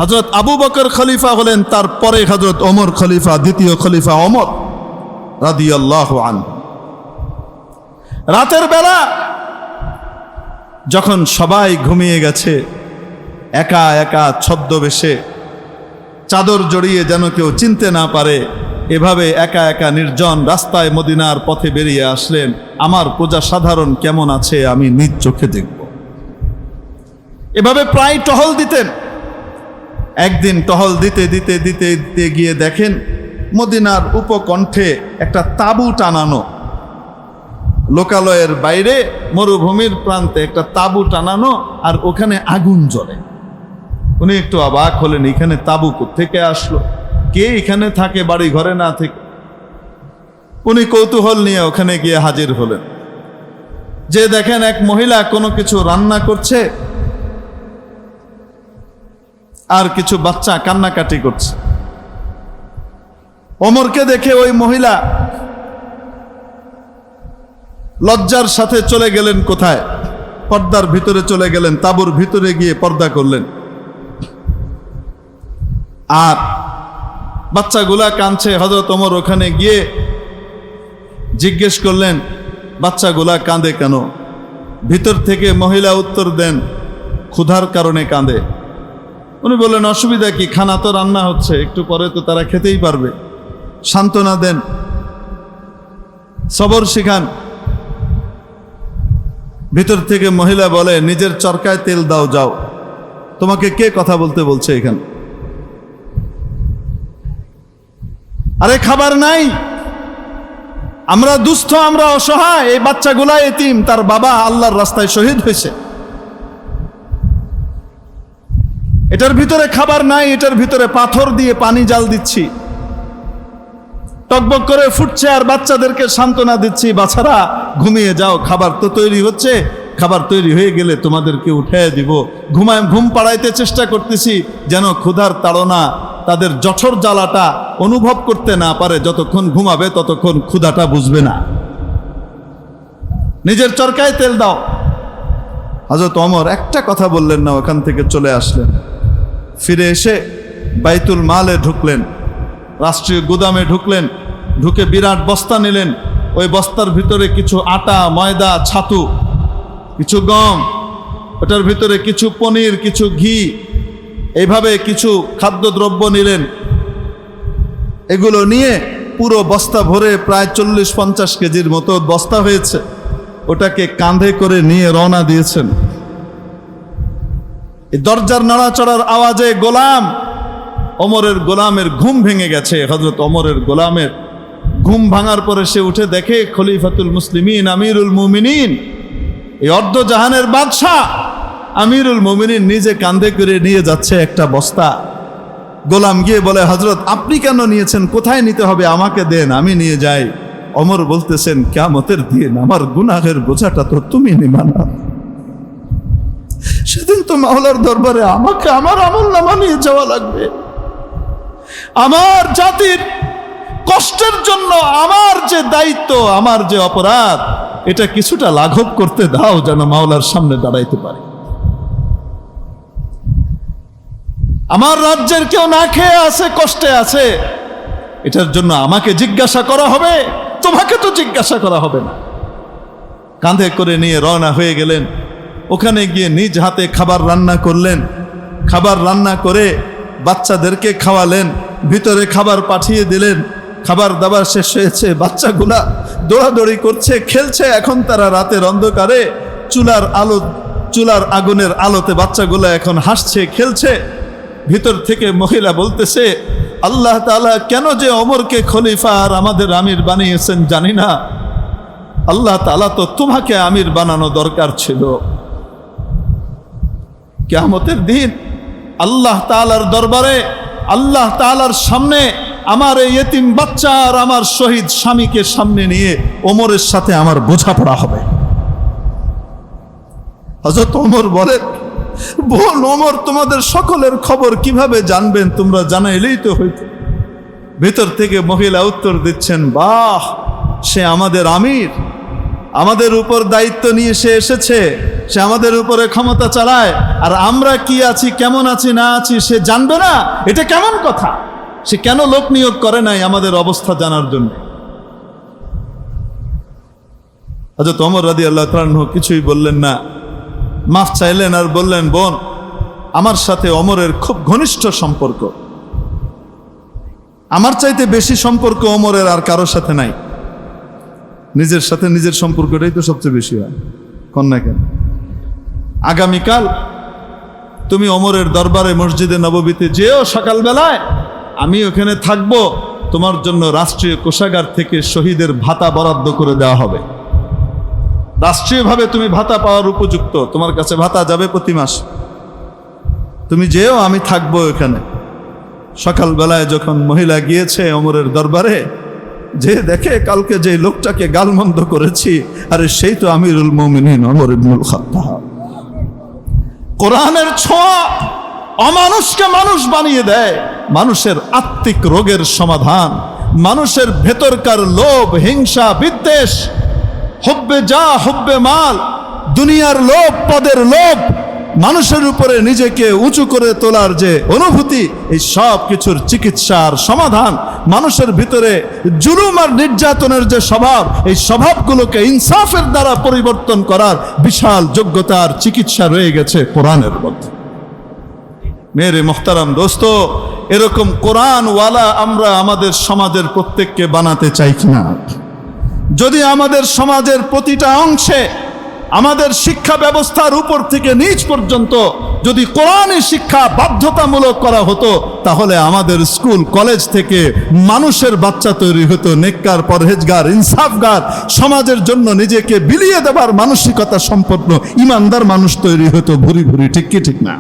Speaker 1: হযরত আবু বকর খলিফা হলেন, তারপরে হযরত ওমর খলিফা, দ্বিতীয় খলিফা ওমর রাদিয়াল্লাহু আনহু। রাতের বেলা যখন সবাই ঘুমিয়ে গেছে, একা একা ছদ্মবেশে চাদর জড়িয়ে যেন কেউ চিনতে না পারে, এভাবে একা একা নির্জন রাস্তায় মদিনার পথে বেরিয়ে আসলেন। আমার প্রজা সাধারণ কেমন আছে আমি নিজ চোখে দেখব। এভাবে প্রায় টহল দিতেন। একদিন টহল দিতে দিতে দিতে দিতে গিয়ে দেখেন মদিনার উপকণ্ঠে একটা তাঁবু টানানো, লোকালয়ের বাইরে মরুভূমির প্রান্তে একটা তাঁবু টানানো, আর ওখানে আগুন জ্বলে। উনি একটু অবাক হলেন, এখানে তাঁবু থেকে আসলো, কে এখানে থাকে বাড়ি ঘরে না থেকে? উনি কৌতূহল নিয়ে ওখানে গিয়ে হাজির হলেন। যে দেখেন এক মহিলা কোনো কিছু রান্না করছে, আর কিছু বাচ্চা কান্নাকাটি করছে। ওমরকে দেখে ওই মহিলা লজ্জার সাথে চলে গেলেন কোথায়? পর্দার ভিতরে চলে গেলেন, তাঁবুর ভিতরে গিয়ে পর্দা করলেন। আর বাচ্চাগুলা কাঁদছে। হযরত ওমর ওখানে গিয়ে জিজ্ঞেস করলেন, বাচ্চাগুলা কাঁদে কেন? ভিতর থেকে মহিলা উত্তর দেন, ক্ষুধার কারণে কাঁদে। উনি বললেন, অসুবিধা কি, খানা তো রান্না হচ্ছে, একটু পরে তো তারা খেতেই পারবে। সান্ত্বনা দেন, সবর শিখান। ভিতর থেকে মহিলা বলে, নিজের চরকায় তেল দাও, যাও। তোমাকে কে কথা বলতে বলছে এখানে? আরে খাবার নাই, আমরা দুস্থ, আমরা অসহায়। এই বাচ্চাগুলা এতিম, তার বাবা আল্লাহর রাস্তায় শহীদ হয়েছে। এটার ভিতরে খাবার নাই, এটার ভিতরে পাথর দিয়ে পানি জাল দিচ্ছি, টকবক করে ফুটছে, আর বাচ্চাদেরকে সান্ত্বনা দিচ্ছি, বাচ্চারা ঘুমিয়ে যাও, খাবার তো তৈরি হচ্ছে, খাবার তৈরি হয়ে গেলে তোমাদেরকে উঠিয়ে দিব। ঘুম পাড়াইতে চেষ্টা করতেছি যেন ক্ষুধার তাড়না, তাদের জঠর জ্বালাটা অনুভব করতে না পারে। যতক্ষণ ঘুমাবে ততক্ষণ ক্ষুধাটা বুঝবে না। নিজের চরকায় তেল দাও। হযরত ওমর একটা কথা বললেন না, ওখান থেকে চলে আসলেন। ফিরে এসে বাইতুল মালে ঢুকলেন, রাষ্ট্রীয় গুদামে ঢুকলেন। ঢুকে বিরাট বস্তা নিলেন। ওই বস্তার ভিতরে কিছু আটা, ময়দা, ছাতু, কিছু গম, ওটার ভিতরে কিছু পনির, কিছু ঘি, এইভাবে কিছু খাদ্যদ্রব্য নিলেন। এগুলো নিয়ে পুরো বস্তা ভরে প্রায় 40-50 কেজির মতো বস্তা হয়েছে, ওটাকে কাঁধে করে নিয়ে রওনা দিয়েছেন। এই দরজার নাড়াচড়ার আওয়াজে ওমরের গোলামের ঘুম ভেঙে গেছে। হযরত ওমরের গোলামের ঘুম ভাঙার পরে সে উঠে দেখে খলিফাতুল মুসলিমিন, আমিরুল মুমিনিন, এই অর্ধজাহানের বাদশাহ আমিরুল মুমিনিন নিজে কাঁধে করে নিয়ে যাচ্ছে একটা বস্তা। গোলাম গিয়ে বলে, হযরত আপনি কেন নিয়েছেন? কোথায় নিতে হবে আমাকে দেন, আমি নিয়ে যাই। ওমর বলতেছেন, কিয়ামতের দিন আমার গুনাহের বোঝাটা তো তুমি নিবা না। সেদিন তো মাওলার দরবারে আমাকে আমার আমলনামা নিয়ে যাওয়া লাগবে। আমার জাতির কষ্টের জন্য আমার যে দায়িত্ব, আমার যে অপরাধ, এটা কিছুটা লাঘব করতে দাও যেন মাওলার সামনে দাঁড়াইতে পারি। আমার রাজ্যের কেউ না খেয়ে আছে, কষ্টে আছে, এটার জন্য আমাকে জিজ্ঞাসা করা হবে? তোমাকে তো জিজ্ঞাসা করা হবে না। কাঁধে করে নিয়ে রওনা হয়ে গেলেন। ওখানে গিয়ে নিজ হাতে খাবার রান্না করলেন। খাবার রান্না করে বাচ্চাদেরকে খাওয়ালেন, ভিতরে খাবার পাঠিয়ে দিলেন। খাবার দাবার শেষ হয়েছে, বাচ্চাগুলা দৌড়াদৌড়ি করছে, খেলছে। এখন তারা রাতের অন্ধকারে চুলার আগুনের আলোতে বাচ্চাগুলা এখন হাসছে, খেলছে। ভিতর থেকে মহিলা বলতেছে, আল্লাহ তাআলা কেন যে ওমরকে খলিফা আর আমাদের আমির বানিয়েছেন জানি না। আল্লাহ তাআলা তো তোমাকে আমির বানানো দরকার ছিল। কিয়ামতের দিন আল্লাহ তাআলার দরবারে, আল্লাহ তাআলার সামনে আমার এই ইতিম বাচ্চা আর আমার শহীদ স্বামীকে সামনে নিয়ে ওমরের সাথে আমার বোঝাপড়া হবে। হযরত ওমর বলেন, বোন ওমর তোমাদের সকলের খবর কিভাবে জানবেন? তোমরা জানাইলেই তো হইতো। ভিতর থেকে মহিলা উত্তর দিচ্ছেন, বাহ, সে আমাদের আমির, আমাদের উপর দায়িত্ব নিয়ে সে এসেছে, সে আমাদের উপরে ক্ষমতা চালায়, আর আমরা কি আছি, কেমন আছি না আছি সে জানবে না? এটা কেমন কথা? সে কেন লোক নিয়োগ করে নাই আমাদের অবস্থা জানার জন্য? হযরত ওমর রাদিয়াল্লাহু তাআলা আনহু কিছুই বললেন না, মাফ চাইলেন আর বললেন, বোন, আমার সাথে ওমরের খুব ঘনিষ্ঠ সম্পর্ক, আমার চাইতে বেশি সম্পর্ক ওমরের আর কারোর সাথে নাই। নিজের সাথে নিজের সম্পর্কটাই তো সবচেয়ে বেশি হয়, কন্যা কেন? আগামীকাল তুমি ওমরের দরবারে মসজিদে নববীতে যেও সকালবেলায়, আমি ওখানে থাকবো, তোমার জন্য রাষ্ট্রীয় কোষাগার থেকে শহীদের ভাতা বরাদ্দ করে দেওয়া হবে। রাষ্ট্রীয়ভাবে তুমি ভাতা পাওয়ার উপযুক্ত, তোমার কাছে ভাতা যাবে প্রতি মাস। তুমি যেও, আমি থাকবো এখানে। সকালবেলায় যখন মহিলা গিয়েছে ওমরের দরবারে, যে দেখে কালকে যে লোকটাকে গালমন্দ করেছি, আরে সেই তো আমিরুল মুমিনিন ওমর ইবনুল খাত্তাব। কোরআনের ছোঁয়া অমানুষকে মানুষ বানিয়ে দেয়, মানুষের আত্মিক রোগের সমাধান, মানুষের ভেতরকার লোভ, হিংসা, বিদ্বেষ, হুব্বে যা হুব্বে মাল, দুনিয়ার লোভ, পদের লোভ, মানুষের উপরে নিজেকে উঁচু করে তোলার যে অনুভূতি, এই সব কিছুর চিকিৎসার সমাধান, মানুষের ভিতরে জুলুম আর নির্যাতনের যে স্বভাব, এই স্বভাবগুলোকে ইনসাফের দ্বারা পরিবর্তন করার বিশাল যোগ্যতার চিকিৎসা রয়ে গেছে কোরআনের মধ্যে। মেরে মোহতারাম দোস্ত, এরকম কোরআনওয়ালা আমরা আমাদের সমাজের প্রত্যেককে বানাতে চাই কিনা? যদি আমাদের সমাজের প্রতিটা অংশে, আমাদের শিক্ষা ব্যবস্থার উপর থেকে নিচ পর্যন্ত যদি কোরআনী শিক্ষা বাধ্যতামূলক করা হতো, তাহলে আমাদের স্কুল কলেজ থেকে মানুষের বাচ্চা তৈরি হতো, নেককার, পরহেজগার, ইনসাফগার, সমাজের জন্য নিজেকে বিলিয়ে দেবার মানসিকতা সম্পন্ন ইমানদার মানুষ তৈরি হতো ভুরি ভুরি। ঠিক কি ঠিক না?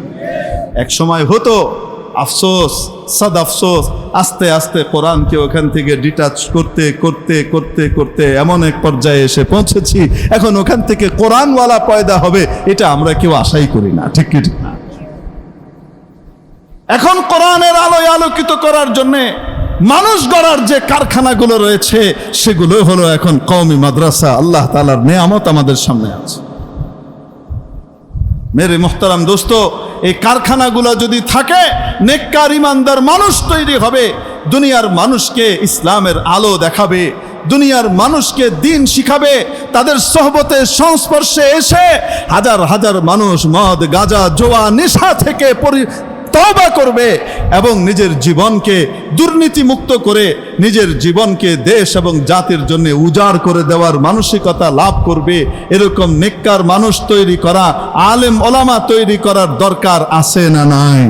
Speaker 1: এক সময় হতো, আফসোস, সাদ আফসোস, আস্তে আস্তে কোরআনকে ওখান থেকে ডিটাচ করতে করতে করতে করতে এমন এক পর্যায়ে এসে পৌঁছেছি, এখন ওখান থেকে কোরআনওয়ালা পয়দা হবে এটা আমরা কেউ আশাই করি না। ঠিক কি ঠিক না? এখন কোরআনের আলোয় আলোকিত করার জন্য মানুষ গড়ার যে কারখানাগুলো রয়েছে, সেগুলো হলো এখন কওমি মাদ্রাসা। আল্লাহ তাআলার নেয়ামত আমাদের সামনে আছে। মেরে মোহতারাম দোস্ত, এই কারখানাগুলো যদি থাকে, নেককার ইমানদার মানুষ তৈরি হবে, দুনিয়ার মানুষকে ইসলামের আলো দেখাবে, দুনিয়ার মানুষকে দ্বীন শিখাবে, তাদের সোহবতে সংস্পর্শে এসে হাজার হাজার মানুষ মদ, গাঁজা, জোয়া, নেশা থেকে তওবা করবে এবং নিজের জীবনকে দুর্নীতি মুক্ত করে নিজের জীবনকে দেশ এবং জাতির জন্য উজাড় করে দেওয়ার মানসিকতা লাভ করবে। এরকম নেককার মানুষ তৈরি করা, আলেম ওলামা তৈরি করার দরকার আছে না নাই?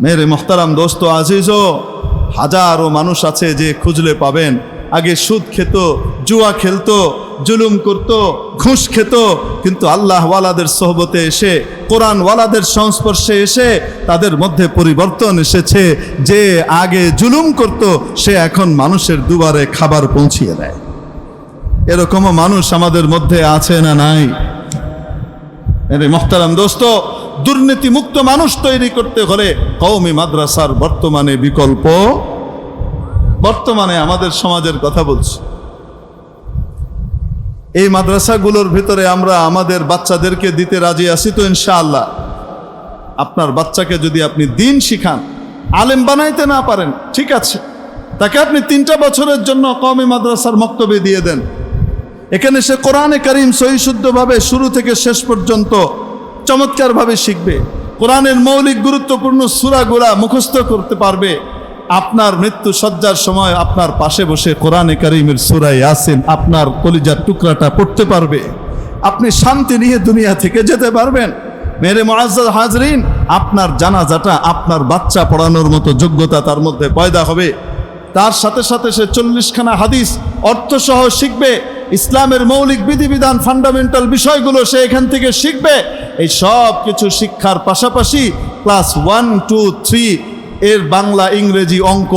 Speaker 1: মেরে মোহতারাম দোস্ত আজিজো, হাজারো মানুষ আছে যে খুঁজলে পাবেন, আগে সুদ খেত, জুয়া খেলতো, জুলুম করত, ঘুষ খেত, কিন্তু আল্লাহওয়ালাদের সোহবতে এসে, কোরআনওয়ালাদের সংস্পর্শে এসে তাদের মধ্যে পরিবর্তন এসেছে। যে আগে জুলুম করত, সে এখন মানুষের দুয়ারে খাবার পৌঁছিয়ে দেয়। এরকমও মানুষ আমাদের মধ্যে আছে না নাই? আরে মোহতারাম দোস্ত, দুর্নীতি মুক্ত মানুষ তৈরি করতে হলে কওমি মাদ্রাসার বর্তমানে বিকল্প, বর্তমানে আমাদের সমাজের কথা বলছি, এই মাদ্রাসাগুলোর ভিতরে আমরা আমাদের বাচ্চাদেরকে দিতে রাজি আছি তো ইনশাআল্লাহ। আপনার বাচ্চাকে যদি আপনি দ্বীন শিখান, আলেম বানাইতে না পারেন, ঠিক আছে, তাকে আপনি 3টা বছরের জন্য কওমি মাদ্রাসার মক্তবে দিয়ে দেন। এখানে সে কোরআনে কারীম সহি শুদ্ধভাবে শুরু থেকে শেষ পর্যন্ত চমৎকারভাবে শিখবে, কোরআনের মৌলিক গুরুত্বপূর্ণ সূরাগুলা মুখস্থ করতে পারবে। আপনার মৃত্যু সজ্জার সময় আপনার পাশে বসে কোরআনে কারীমের সূরা ইয়াসিন আপনার কলিজার টুকরাটা পড়তে পারবে। আপনি শান্তি নিয়ে দুনিয়া থেকে যেতে পারবেন। মেরে মুআজ্জাজ হাজরিন, আপনার জানাজাটা আপনার বাচ্চা পড়ানোর মতো যোগ্যতা তার মধ্যে পয়দা হবে। তার সাথে সাথে সে 40খানা হাদিস অর্থসহ শিখবে, ইসলামের মৌলিক বিধিবিধান, ফান্ডামেন্টাল বিষয়গুলো সে এখান থেকে শিখবে। এই সব কিছু শিক্ষার পাশাপাশি ক্লাস 1, 2, 3 এর বাংলা, ইংরেজি, অঙ্ক,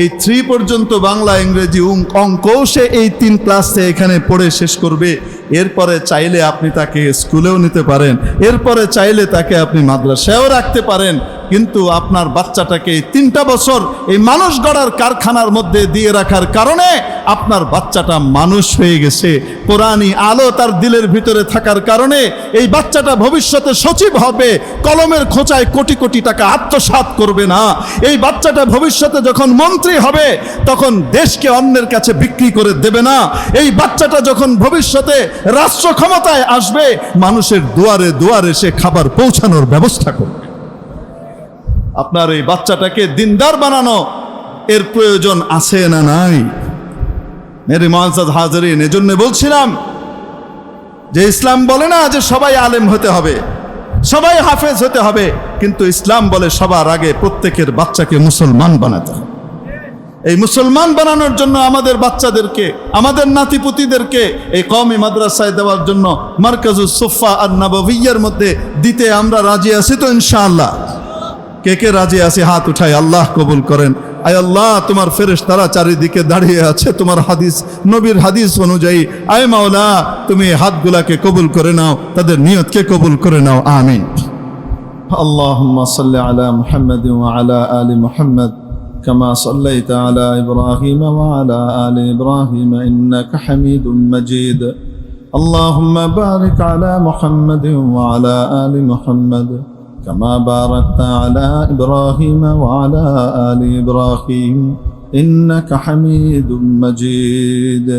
Speaker 1: এই 3 পর্যন্ত বাংলা, ইংরেজি, অঙ্কও সে এই 3 ক্লাসে এখানে পড়ে শেষ করবে। এরপরে চাইলে আপনি তাকে স্কুলেও নিতে পারেন, এরপরে চাইলে তাকে আপনি মাদ্রাসায়ও রাখতে পারেন, কিন্তু আপনার বাচ্চাটাকে এই 3টা বছর এই মানুষ গড়ার কারখানার মধ্যে দিয়ে রাখার কারণে আপনার বাচ্চাটা মানুষ হয়ে গেছে। কোরআনী আলো তার দিলের ভিতরে থাকার কারণে এই বাচ্চাটা ভবিষ্যতে সচিব হবে, কলমের খোঁচায় কোটি কোটি টাকা আত্মসাৎ করবে না। এই বাচ্চাটা ভবিষ্যতে যখন মন্ত্রী হবে তখন দেশকে অন্যের কাছে বিক্রি করে দেবে না। এই বাচ্চাটা যখন ভবিষ্যতে রাষ্ট্র ক্ষমতায় আসবে মানুষের দুয়ারে দুয়ারে সে খাবার পৌঁছানোর ব্যবস্থা করবে। আপনার এই বাচ্চাটাকে দিনদার বানানো এর প্রয়োজন আছে না নাই? মেরে মুআজ্জাজ হাজিরিন, এজন্য বলছিলাম যে ইসলাম বলে না যে সবাই আলেম হতে হবে, সবাই হাফেজ হতে হবে, কিন্তু ইসলাম বলে সবার আগে প্রত্যেকের বাচ্চাকে মুসলমান বানাতে হবে। এই মুসলমান বানানোর জন্য আমাদের বাচ্চাদেরকে, আমাদের নাতিপুতিদেরকে এই কওমি মাদ্রাসায় দেওয়ার জন্য মারকাজুস সুফা আর নববিয়্যার মধ্যে দিতে আমরা রাজি আছি তো ইনশাআল্লাহ? কে কে রাজি আছে হাত উঠাই, আল্লাহ কবুল করেন। আয় আল্লাহ, তোমার ফেরেশতারা চারিদিকে দাঁড়িয়ে আছে তোমার হাদিস, নবীর হাদিস অনুযায়ী। আয় মাওলা, তুমি হাতগুলাকে কবুল করে নাও, তাদের নিয়তকে কবুল করে নাও, আমিন। আল্লাহুম্মা সাল্লি আলা মুহাম্মাদ ওয়া আলা আলি মুহাম্মাদ কামা সাল্লাইতা আলা ইব্রাহিম ওয়া আলা আলি ইব্রাহিম ইন্নাকা হামিদুম মাজিদ। আল্লাহুম্মা বারিক আলা মুহাম্মাদ ওয়া আলা আলি মুহাম্মাদ كما باركت على إبراهيم وعلى آل إبراهيم إنك حميد مجيد.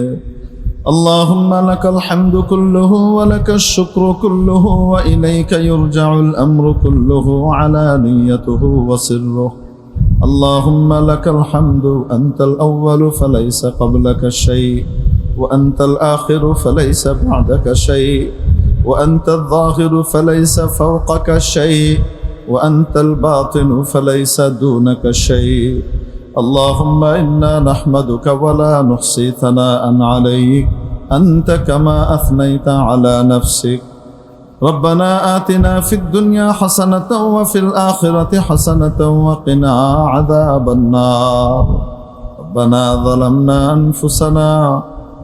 Speaker 1: اللهم لك الحمد كله ولك الشكر كله وإليك يرجع الأمر كله علانيته وسره. اللهم لك الحمد، أنت الأول فليس قبلك شيء، وأنت الآخر فليس بعدك شيء، وأنت الظاهر فليس فوقك شيء، وأنت الباطن فليس دونك شيء. اللهم إنا نحمدك ولا نحصي ثناء عليك، أنت كما أثنيت على نفسك. ربنا آتنا في الدنيا حسنة وفي الآخرة حسنة وقنا عذاب النار. ربنا ظلمنا أنفسنا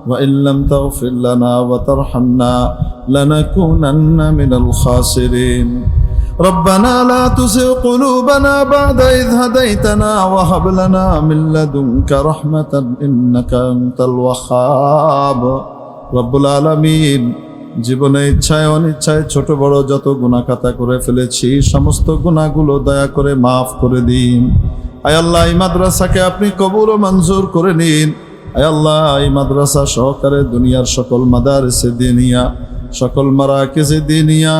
Speaker 1: وإن لم تغفر لنا وترحمنا لنكونن من الخاسرين. ربنا لا تزغ قلوبنا بعد إذ هديتنا وهب لنا من لدنك رحمة إنك أنت الوهاب. رب العالمين, জীবনে ইচ্ছায় অনিচ্ছায় ছোট বড় যত গুনাহ খাতা করে ফেলেছি সমস্ত গুনাহগুলো দয়া করে মাফ করে দিন। আয় আল্লাহ, এই মাদ্রাসাকে আপনি কবুল ও মঞ্জুর করে নিন। আয় আল্লাহ, এই মাদ্রাসা সহকারে দুনিয়ার সকল মাদারিসে দিনিয়া, সকল মারাকিজে দিনিয়া,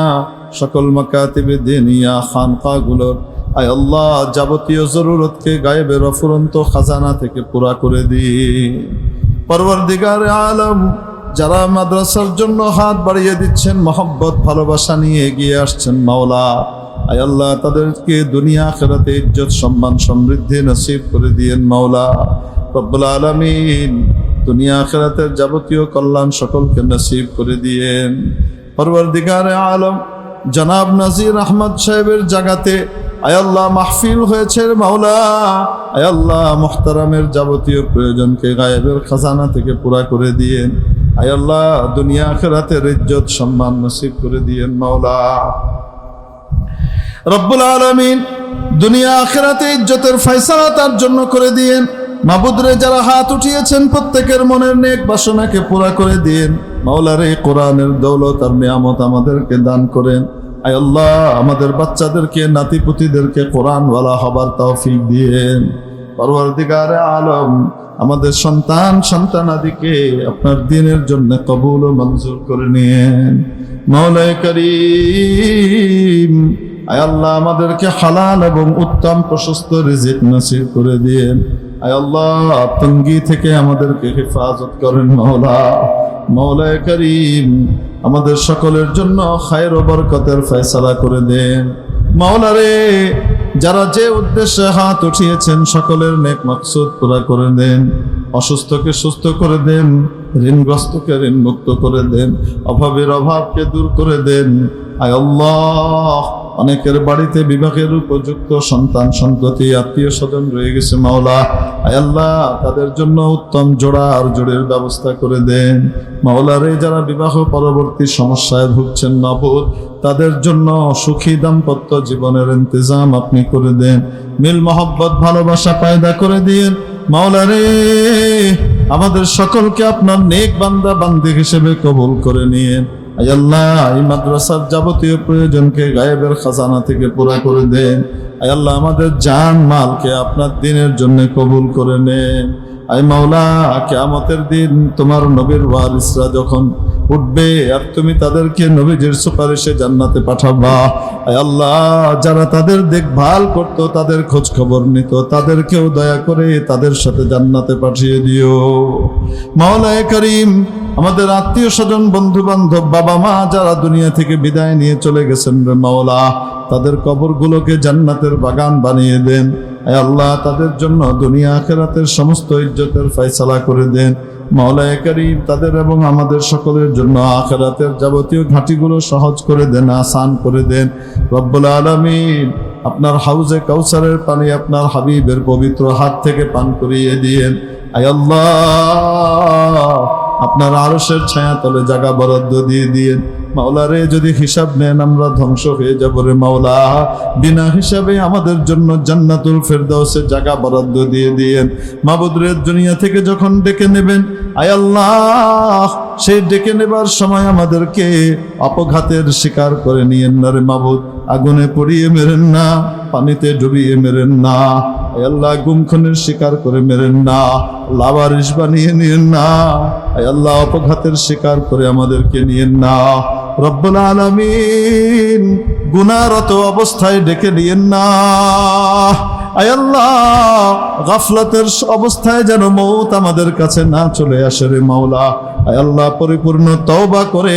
Speaker 1: সকল মাকাতিবে দিনিয়া খানকাগুলোর আয় আল্লাহ যাবতীয় জরুরতকে গায়েবের অফুরন্ত খাজানা থেকে পুরা করে দিন। পরওয়ারদিগারে আলম, যারা মাদ্রাসার জন্য হাত বাড়িয়ে দিচ্ছেন, মহব্বত ভালোবাসা নিয়ে এগিয়ে আসছেন মাওলা, আয় আল্লাহ তাদেরকে দুনিয়া আখিরাতে ইজ্জত সম্মান সমৃদ্ধি নসিব করে দিয়েন মাওলা। রব্বুল আলামিন, দুনিয়া আখিরাতের যাবতীয় কল্যাণ সকলকে নসিব করে দিয়েন। পরওয়ারদিগারে আলম, জনাব নাজির আহমদ সাহেবের জায়গাতে আয় আল্লাহ মাহফিল হয়েছে মাওলা, আয় আল্লাহ মুহতারামের যাবতীয় প্রয়োজনকে গায়েবের খাজানা থেকে পুরা করে দিয়েন। আয় আল্লাহ দুনিয়া আখিরাতের ইজ্জত সম্মান নসিব করে দিয়েন মাওলা। রব্বুল আলামিন, দুনিয়া আখিরাতে ইজ্জতের ফয়সালা তার জন্য করে দিয়েন। মাবুদরে, যারা হাত উঠিয়েছেন প্রত্যেকের মনের নেক বাসনাকে পুরা করে দিয়েন মাওলার। এই কোরআনের দৌলত আর নিয়ামত আমাদেরকে দান করেন। আয় আল্লাহ আমাদের বাচ্চাদেরকে নাতিপুতিদেরকে কোরআনওয়ালা হবার তৌফিক দিয়েন। পরওয়ারদিগারে আলম, আমাদের সন্তান সন্তানাদিকে আপনার দ্বীনের জন্য কবুল ও মঞ্জুর করে নিয়েন। মাওলায়ে করিম, আয় আল্লাহ আমাদেরকে হালাল এবং উত্তম প্রশস্ত রিজিক নসিব করে দিয়েন। আয় আল্লাহ তঙ্গি থেকে আমাদেরকে হেফাজত করেন মাওলা। মাওলায়ে করিম, আমাদের সকলের জন্য খায়র ও বরকতের ফয়সালা করে দেন মাওলা রে। যারা যে উদ্দেশ্যে হাত উঠিয়েছেন সকলের নেক মাকসুদ পুরা করে দেন। অসুস্থকে সুস্থ করে দেন, ঋণগ্রস্তকে ঋণ মুক্ত করে দেন, অভাবের অভাবকে দূর করে দেন। আয় আল্লাহ অনেকের বাড়িতে বিবাহের উপযুক্ত সন্তান সন্ততি আত্মীয় স্বজন রয়ে গেছে মাওলা, আয় আল্লাহ তাদের জন্য উত্তম জোড়া আর জোড়ের ব্যবস্থা করে দেন। মাওলা রে, যারা বিবাহ পরবর্তী সমস্যায় ভুগছেন মাবুদ, তাদের জন্য সুখী দাম্পত্য জীবনের ইন্তজাম আপনি করে দেন। মিল মহব্বত ভালোবাসা পয়দা করে দিন মাওলা রে। আমাদের সকলকে আপনার নেক বান্দা বান্দি হিসেবে কবুল করে নিয়েন। আয় আল্লাহ, এই মাদ্রাসার যাবতীয় প্রয়োজনকে গায়েবের খাজানা থেকে পুরা করে দেন। আয় আল্লাহ, আমাদের জান মালকে আপনার দিনের জন্য কবুল করে নেন। আয় মাওলা, কিয়ামতের দিন তোমার নবীর ওয়ারিসরা যখন উঠবে আর তুমি তাদেরকে নবীজির সুপারিশে জান্নাতে পাঠাবা, আয় আল্লাহ যারা তাদের দেখভাল করত, তাদের খোঁজ খবর নিত, তাদেরকেও দয়া করে তাদের সাথে জান্নাতে পাঠিয়ে দিও। মাওলায়ে করিম, আমাদের আত্মীয় স্বজন বন্ধু বান্ধব বাবা মা যারা দুনিয়া থেকে বিদায় নিয়ে চলে গেছেন রে মাওলা, তাদের কবরগুলোকে জান্নাতের বাগান বানিয়ে দেন। আয় আল্লাহ, তাদের জন্য দুনিয়া আখিরাতের সমস্ত ইজ্জতের ফয়সালা করে দেন। মাওলায়ে করিম, তাদের এবং আমাদের সকলের জন্য আখিরাতের যাবতীয় ঘাটিগুলো সহজ করে দেন, আসান করে দেন। রব্বুল আলামিন, আপনার হাউজে কাউসারের পানি আপনার হাবিবের পবিত্র হাত থেকে পান করিয়ে দিয়েন। আয় আল্লাহ, আপনার আরশের ছায়া তলে জায়গা বরাদ্দ দিয়ে দিয়েন। মাওলা রে, যদি হিসাব নেন আমরা ধ্বংস হয়ে যাব রে মাওলা, বিনা হিসাবে আমাদের জন্য জান্নাতুল ফেরদাউসে জায়গা বরাদ্দ দিয়ে দিয়েন। মাবুদ রে, দুনিয়া থেকে যখন ডেকে নেবেন, আয় আল্লাহ সেই ডেকে নেবার সময় আমাদেরকে অপঘাতের শিকার করে নিয়েন না রে মাবুদ। আগুনে পুড়িয়ে মেরেন না, পানিতে ডুবিয়ে মেরেন না, আয় আল্লাহ গুমখুনের শিকার করে মেরেন না, লাওয়ারিশ বানিয়ে নিয়েন না, আয় আল্লাহ অপঘাতের শিকার করে আমাদেরকে নিয়েন না। রব্বুল আলামিন, গুনাহরত অবস্থায় ডেকে নিয়েন না। আয় আল্লাহ, গাফলাতের অবস্থায় যেন মৌত আমাদের কাছে না চলে আসে রে মাওলা। আয় আল্লাহ, পরিপূর্ণ তওবা করে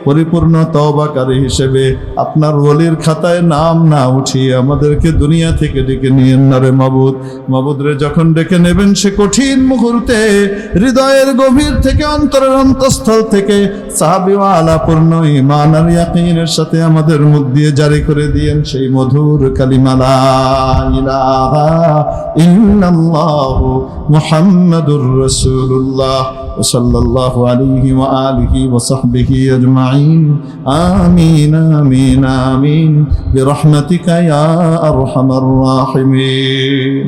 Speaker 1: পরিপূর্ণ তওবাকারী হিসেবে আপনার ওলির খাতায় নাম না উঠিয়ে আমাদেরকে দুনিয়া থেকে ডেকে নিয়েন না রে মাবুদ। মাবুদ রে, যখন ডেকে নেবেন সে কঠিন মুহূর্তে হৃদয়ের গভীর থেকে অন্তরের অন্তঃস্থল থেকে সাহাবীওয়ালা পূর্ণ ঈমান আর ইয়াকিনের সাথে আমাদের মুখ দিয়ে জারি করে দিয়েন সেই মধুর কালিমা লা ইলাহা ইল্লাল্লাহু মুহাম্মাদুর রাসূলুল্লাহ সাল্লাল্লাহু আলাইহি ওয়া আলিহি ওয়া সাহবিহি আজমাইন। আমিন আমিন আমিন বিরহমাতিকা ইয়া আরহামার রাহিমিন।